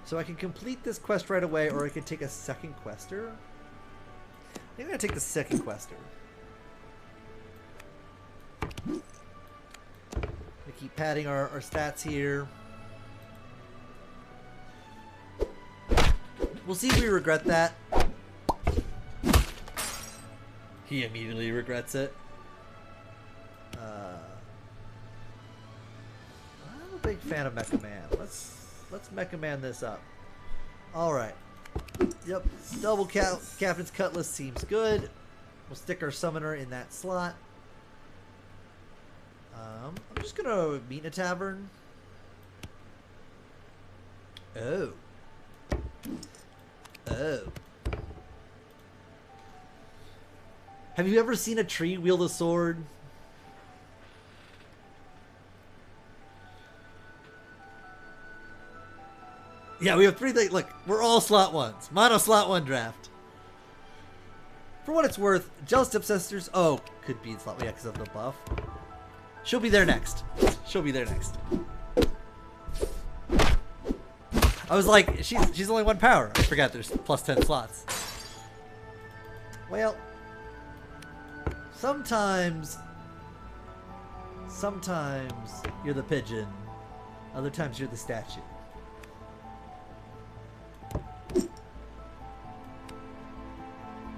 So I can complete this quest right away, or I can take a second quester. I think I'm going to take the second quester. We keep padding our stats here. We'll see if we regret that. He immediately regrets it. I'm a big fan of Mecha Man. Let's Mecha Man this up. All right. Yep. Double Captain's Cutlass seems good. We'll stick our summoner in that slot. I'm just gonna meet in a tavern. Oh. Oh. Have you ever seen a tree wield a sword? Yeah, we have 3 things. Look, we're all slot 1s. Mono slot 1 draft. For what it's worth, Jealous Stepsisters. Oh, could be slot 1, yeah, because of the buff. She'll be there next. She'll be there next. I was like, she's only 1 power. I forgot there's plus 10 slots. Well, sometimes you're the pigeon. Other times you're the statue.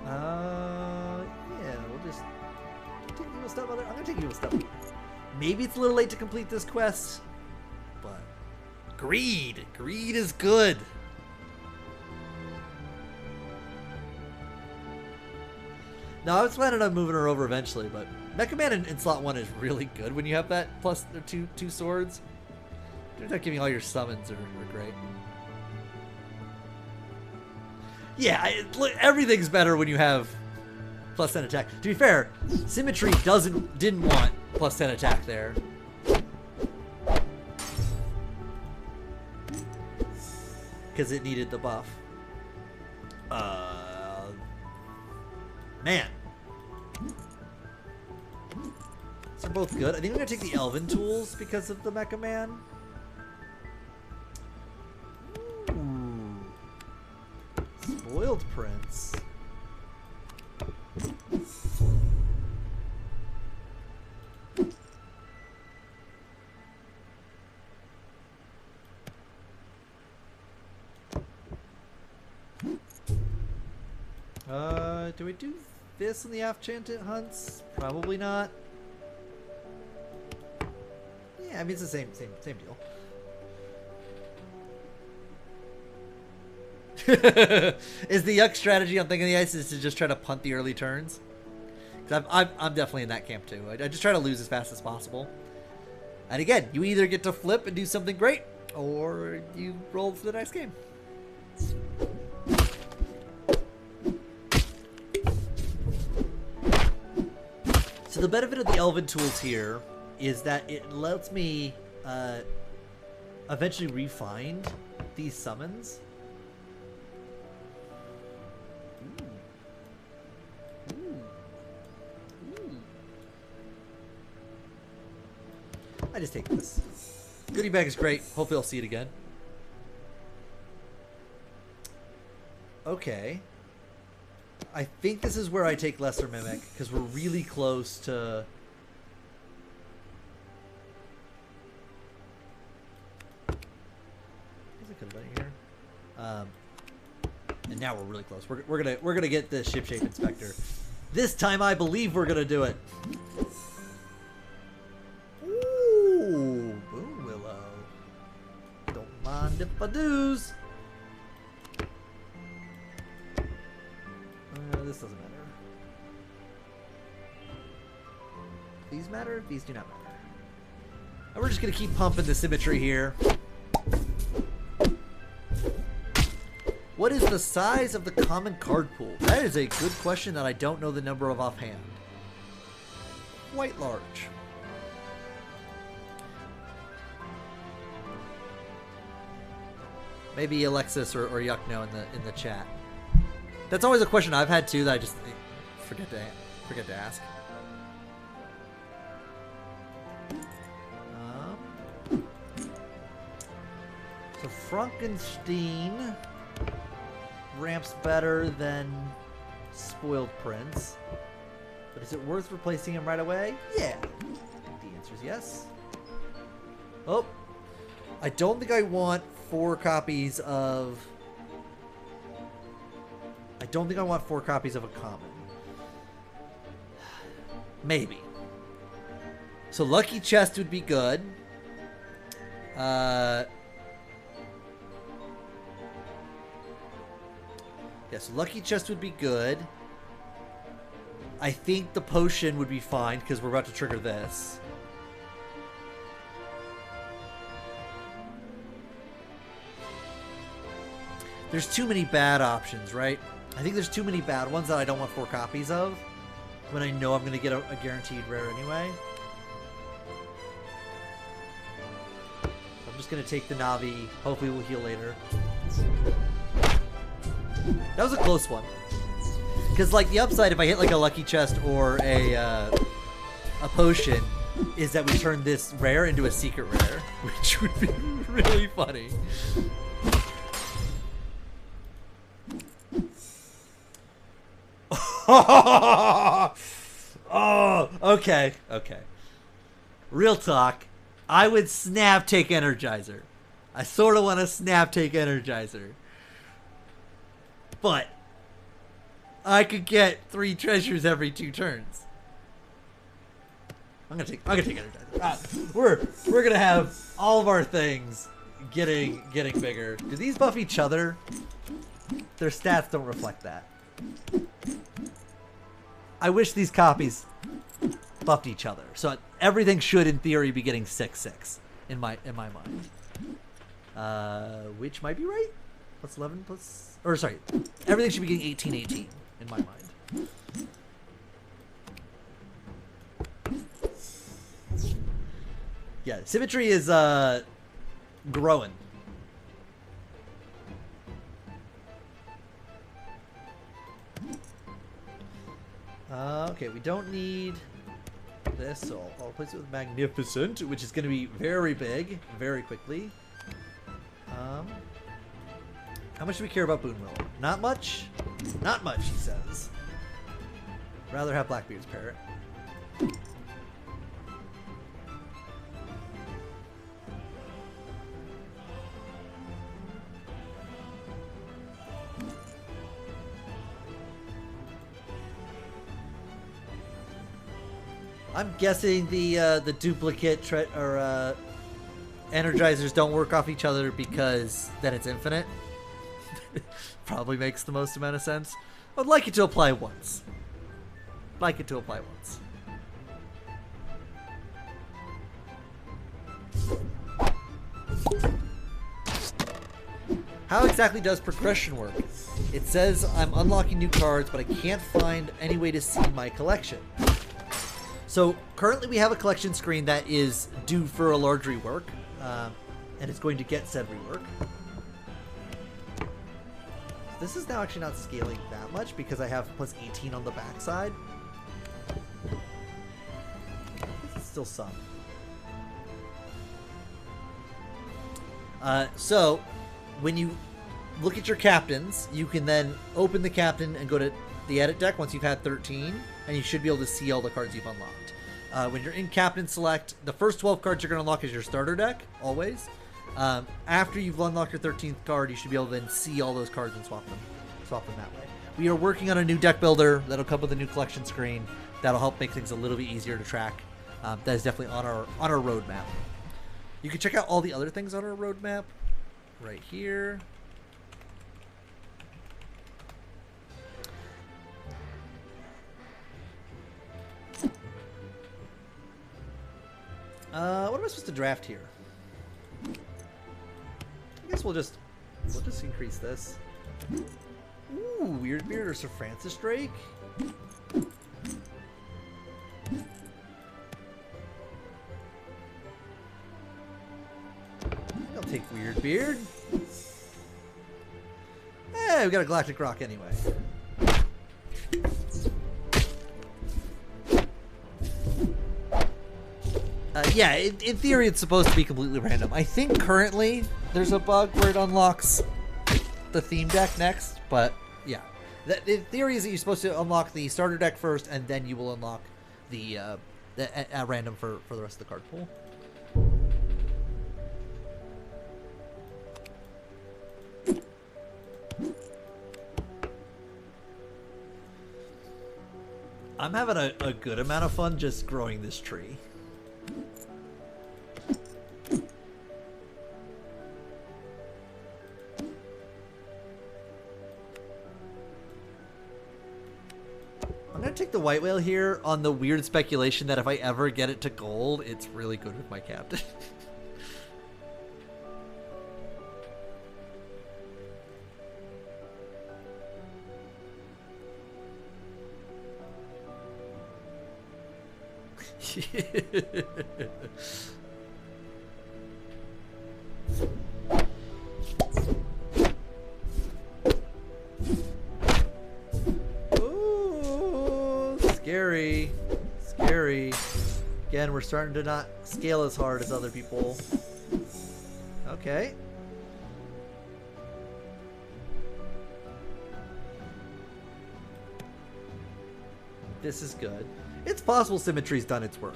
Yeah, we'll just take evil step. I'm gonna take evil step. Maybe it's a little late to complete this quest, but greed is good. No, I was planning on moving her over eventually, but Mecha Man in slot 1 is really good when you have that plus two swords. Turns out giving all your summons are great. Yeah, everything's better when you have plus 10 attack. To be fair, Symmetry didn't want plus 10 attack there. Because it needed the buff. Man. These are both good. I think I'm going to take the Elven tools because of the Mecha Man. Spoiled Prince. Do we do this in the Afchanted hunts? Probably not. Yeah, I mean it's the same deal. Is the Yuck strategy on Thing of the Ice is to just try to punt the early turns? Because I'm definitely in that camp too. I just try to lose as fast as possible. And again, you either get to flip and do something great, or you roll for the next game. So the benefit of the Elven tools here is that it lets me eventually refine these summons. I just take this. Goodie bag is great. Hopefully I'll see it again. Okay. I think this is where I take Lesser Mimic, because we're really close to... I guess I could have done it here. And now we're really close. We're gonna get the Shipshape Inspector. This time I believe we're gonna do it. Ooh, Boom Willow. Don't mind if I do's. This doesn't matter. These matter? These do not matter. And we're just gonna keep pumping the Symmetry here. What is the size of the common card pool? That is a good question that I don't know the number of offhand. Quite large. Maybe Alexis or Yuck know in the chat. That's always a question I've had too that I just forget to ask. So Frankenstein ramps better than Spoiled Prince, but is it worth replacing him right away? Yeah. The answer is yes. Oh, I don't think I want 4 copies of. I don't think I want 4 copies of a common. Maybe. So Lucky Chest would be good. Yes, Lucky Chest would be good. I think the potion would be fine because we're about to trigger this. There's too many bad options, right? I think there's too many bad ones that I don't want 4 copies of when I know I'm going to get a guaranteed rare anyway. So I'm just going to take the Navi. Hopefully we'll heal later. That was a close one. Because, like, the upside if I hit, like, a Lucky Chest or a potion is that we turn this rare into a secret rare, which would be really funny. Oh, okay. Real talk. I would snap take Energizer. I sort of want to snap take Energizer. But I could get 3 treasures every 2 turns. I'm gonna take Energizer. We're gonna have all of our things getting bigger. Do these buff each other? Their stats don't reflect that. I wish these copies buffed each other. So everything should, in theory, be getting 6/6 in my mind. Which might be right. Plus 11 plus... Or, sorry. Everything should be getting 18/18 in my mind. Yeah, symmetry is growing. Okay, we don't need this, so I'll replace it with Magnificent, which is going to be very big, very quickly. How much do we care about Boonwill? Not much? Not much, he says. Rather have Blackbeard's Parrot. I'm guessing the duplicate energizers don't work off each other because then it's infinite. Probably makes the most amount of sense. I'd like it to apply once. How exactly does progression work? It says I'm unlocking new cards, but I can't find any way to see my collection. So currently we have a collection screen that is due for a large rework, and it's going to get said rework. This is now actually not scaling that much because I have plus 18 on the backside. It's still some. So when you look at your captains, you can then open the captain and go to the edit deck once you've had 13, and you should be able to see all the cards you've unlocked. When you're in captain select, the first 12 cards you're going to unlock is your starter deck, always. After you've unlocked your 13th card, you should be able to then see all those cards and swap them that way. We are working on a new deck builder that'll come with a new collection screen that'll help make things a little bit easier to track. That is definitely on our roadmap. You can check out all the other things on our roadmap right here. What am I supposed to draft here? I guess we'll just increase this. Ooh, Weird Beard or Sir Francis Drake? I'll take Weird Beard. Yeah, we got a Galactic Rock anyway. Yeah, in theory, it's supposed to be completely random. I think currently there's a bug where it unlocks the theme deck next, but yeah. The theory is that you're supposed to unlock the starter deck first, and then you will unlock the at random for the rest of the card pool. I'm having a good amount of fun just growing this tree. I'm gonna take the white whale here on the weird speculation that if I ever get it to gold, it's really good with my captain. Ooh, scary. Scary. Again, we're starting to not scale as hard as other people. Okay. This is good. It's possible Symmetry's done its work.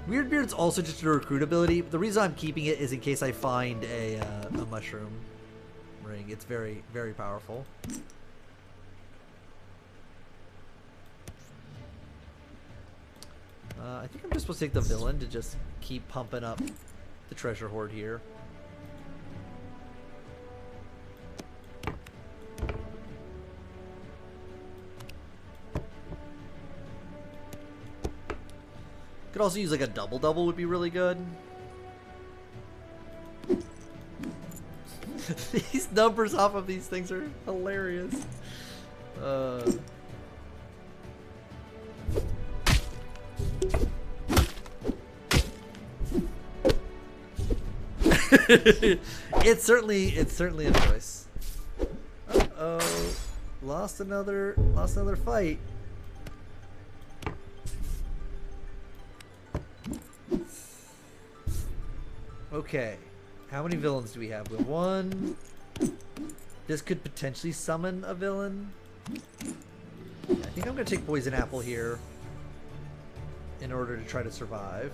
Weirdbeard's also just a recruit ability. The reason I'm keeping it is in case I find a mushroom ring. It's very, very powerful. I think I'm just supposed to take the villain to just keep pumping up the treasure hoard here. Could also use like a double would be really good. These numbers off of these things are hilarious. It's certainly a choice. Uh-oh. Lost another fight. Okay, how many villains do we have? We have one. This could potentially summon a villain. I think I'm going to take Poison Apple here in order to try to survive.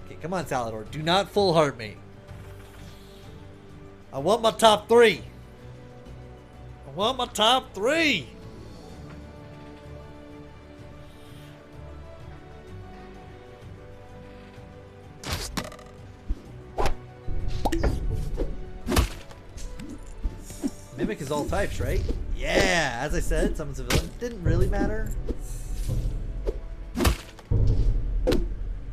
Okay, come on, Salador. Do not full heart me. I want my top 3. I want my top 3. Mimic is all types, right? Yeah, as I said, summons a villain. Didn't really matter.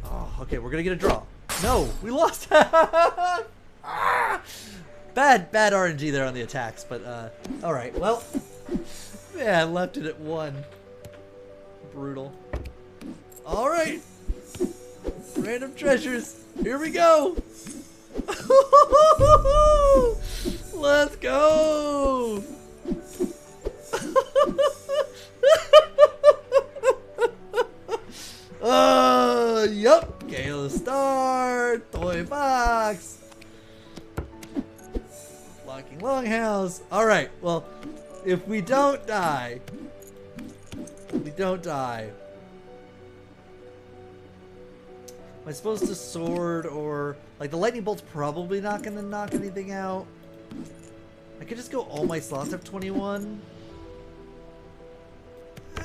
Oh, okay, we're gonna get a draw. No, we lost. Ah! Bad RNG there on the attacks, but all right. Well, yeah, I left it at 1. Brutal. All right, random treasures. Here we go. Let's go! Yup. Gale Star, Toy Box, Flocking Longhouse. Alright, well, if we don't die, Am I supposed to sword or... Like, the lightning bolt's probably not going to knock anything out. I could just go all my slots have 21.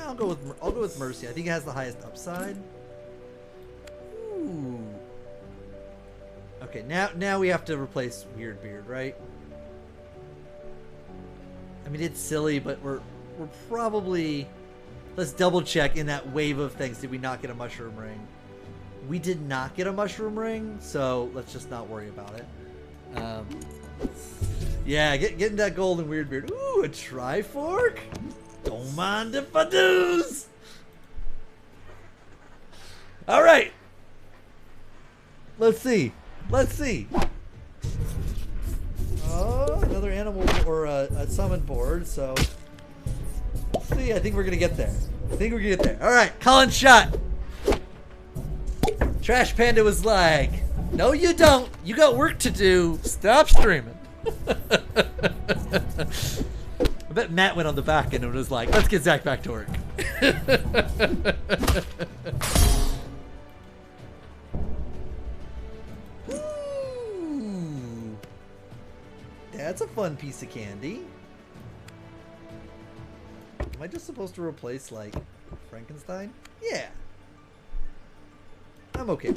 I'll go with Mercy. I think it has the highest upside. Ooh. Okay, now we have to replace Weirdbeard, right? I mean, it's silly, but we're probably... Let's double check in that wave of things. Did we not get a mushroom ring? We did not get a mushroom ring, so let's just not worry about it. Yeah, getting that golden Weirdbeard. Ooh, a Trifork? Don't mind if I do. All right. Let's see. Let's see. Oh, another animal or a summon board. So, let's see. I think we're gonna get there. All right, Colin shot. Trash Panda was like, "No, you don't. You got work to do. Stop streaming." I bet Matt went on the back end and was like, "Let's get Zach back to work." Ooh, that's a fun piece of candy. Am I just supposed to replace, like, Frankenstein? Yeah. I'm okay.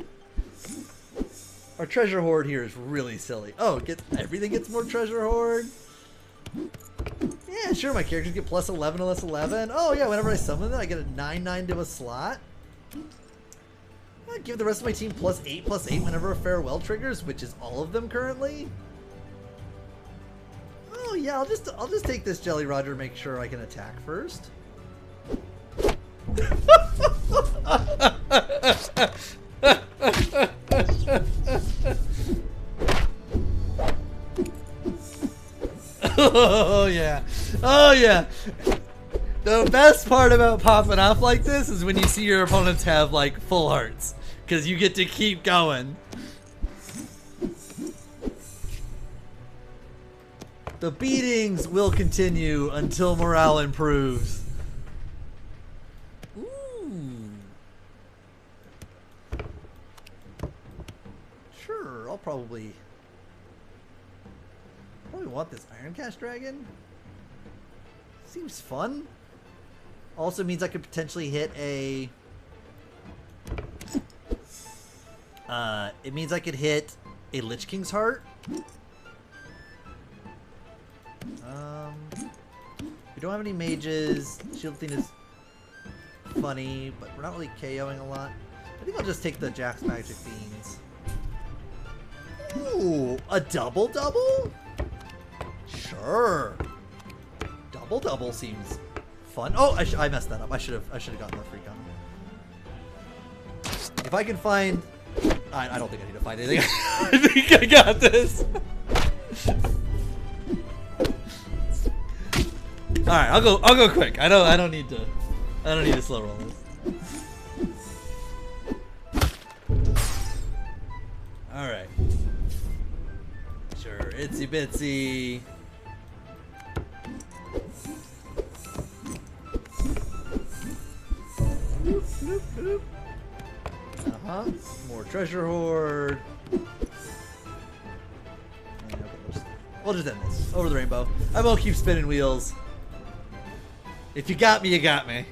Our treasure hoard here is really silly. Oh, everything gets more treasure hoard? Yeah, sure, my characters get plus 11 unless 11. Oh, yeah, whenever I summon them, I get a 9/9 to a slot. I'll give the rest of my team plus 8 whenever a farewell triggers, which is all of them currently. Oh, yeah, I'll just take this Jelly Roger and make sure I can attack first. Oh yeah, oh yeah. The best part about popping off like this is when you see your opponents have like full hearts, because you get to keep going. The beatings will continue until morale improves. Ooh. Sure, I'll probably want this Iron Cast Dragon. Seems fun. Also means I could potentially hit a... it means I could hit a Lich King's Heart. We don't have any mages. Shield thing is funny, but we're not really KOing a lot. I think I'll just take the Jack's Magic Beans. Ooh, a double-double? Sure. Double-double seems fun. Oh, I messed that up. I should have gotten the free con. If I can find... I don't think I need to find anything. I think I got this. All right, I'll go quick. I don't need to slow roll this. All right. Sure, itsy bitsy. More treasure hoard. We'll just end this over the rainbow. I won't keep spinning wheels. If you got me, you got me.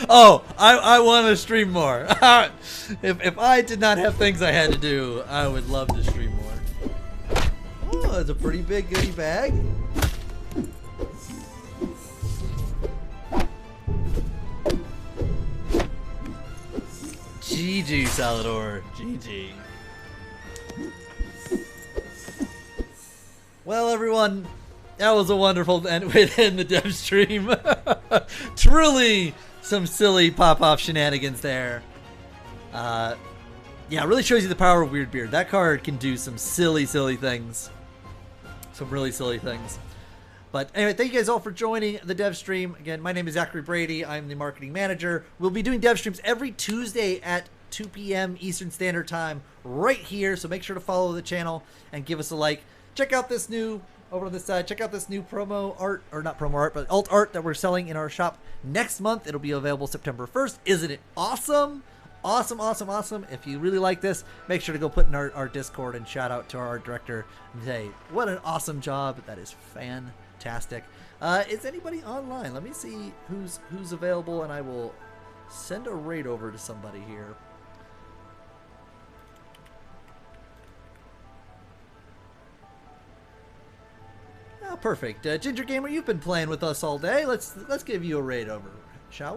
Oh, I want to stream more. If I did not have things I had to do, I would love to stream more. Oh, that's a pretty big goodie bag. GG, Salador. GG. Well, everyone, that was a wonderful way to end the dev stream. Truly some silly pop-off shenanigans there. Yeah, it really shows you the power of Weird Beard. That card can do some silly things. Some really silly things. But anyway, thank you guys all for joining the dev stream. Again, my name is Zachary Brady. I'm the marketing manager. We'll be doing dev streams every Tuesday at 2 p.m. Eastern Standard Time right here. So make sure to follow the channel and give us a like. Check out this new, over on this side, check out this new promo art, or not promo art, but alt art that we're selling in our shop next month. It'll be available September 1st. Isn't it awesome? Awesome, awesome, awesome. If you really like this, make sure to go put in our Discord and shout out to our art director and say, what an awesome job. That is fantastic. Is anybody online? Let me see who's available, and I will send a raid over to somebody here. Oh, perfect. Ginger Gamer, you've been playing with us all day. Let's give you a raid over, shall we?